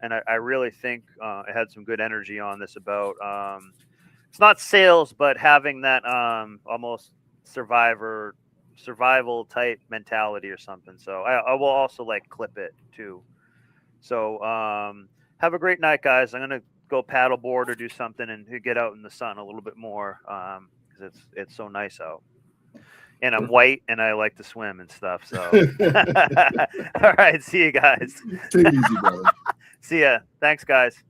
And I really think it had some good energy on this about it's not sales, but having that almost survival type mentality or something. So I will also clip it too. So have a great night, guys. I'm gonna go paddleboard or do something and get out in the sun a little bit more because it's so nice out. And I'm white and I like to swim and stuff. So all right, see you guys. Take it easy, brother. See ya. Thanks, guys.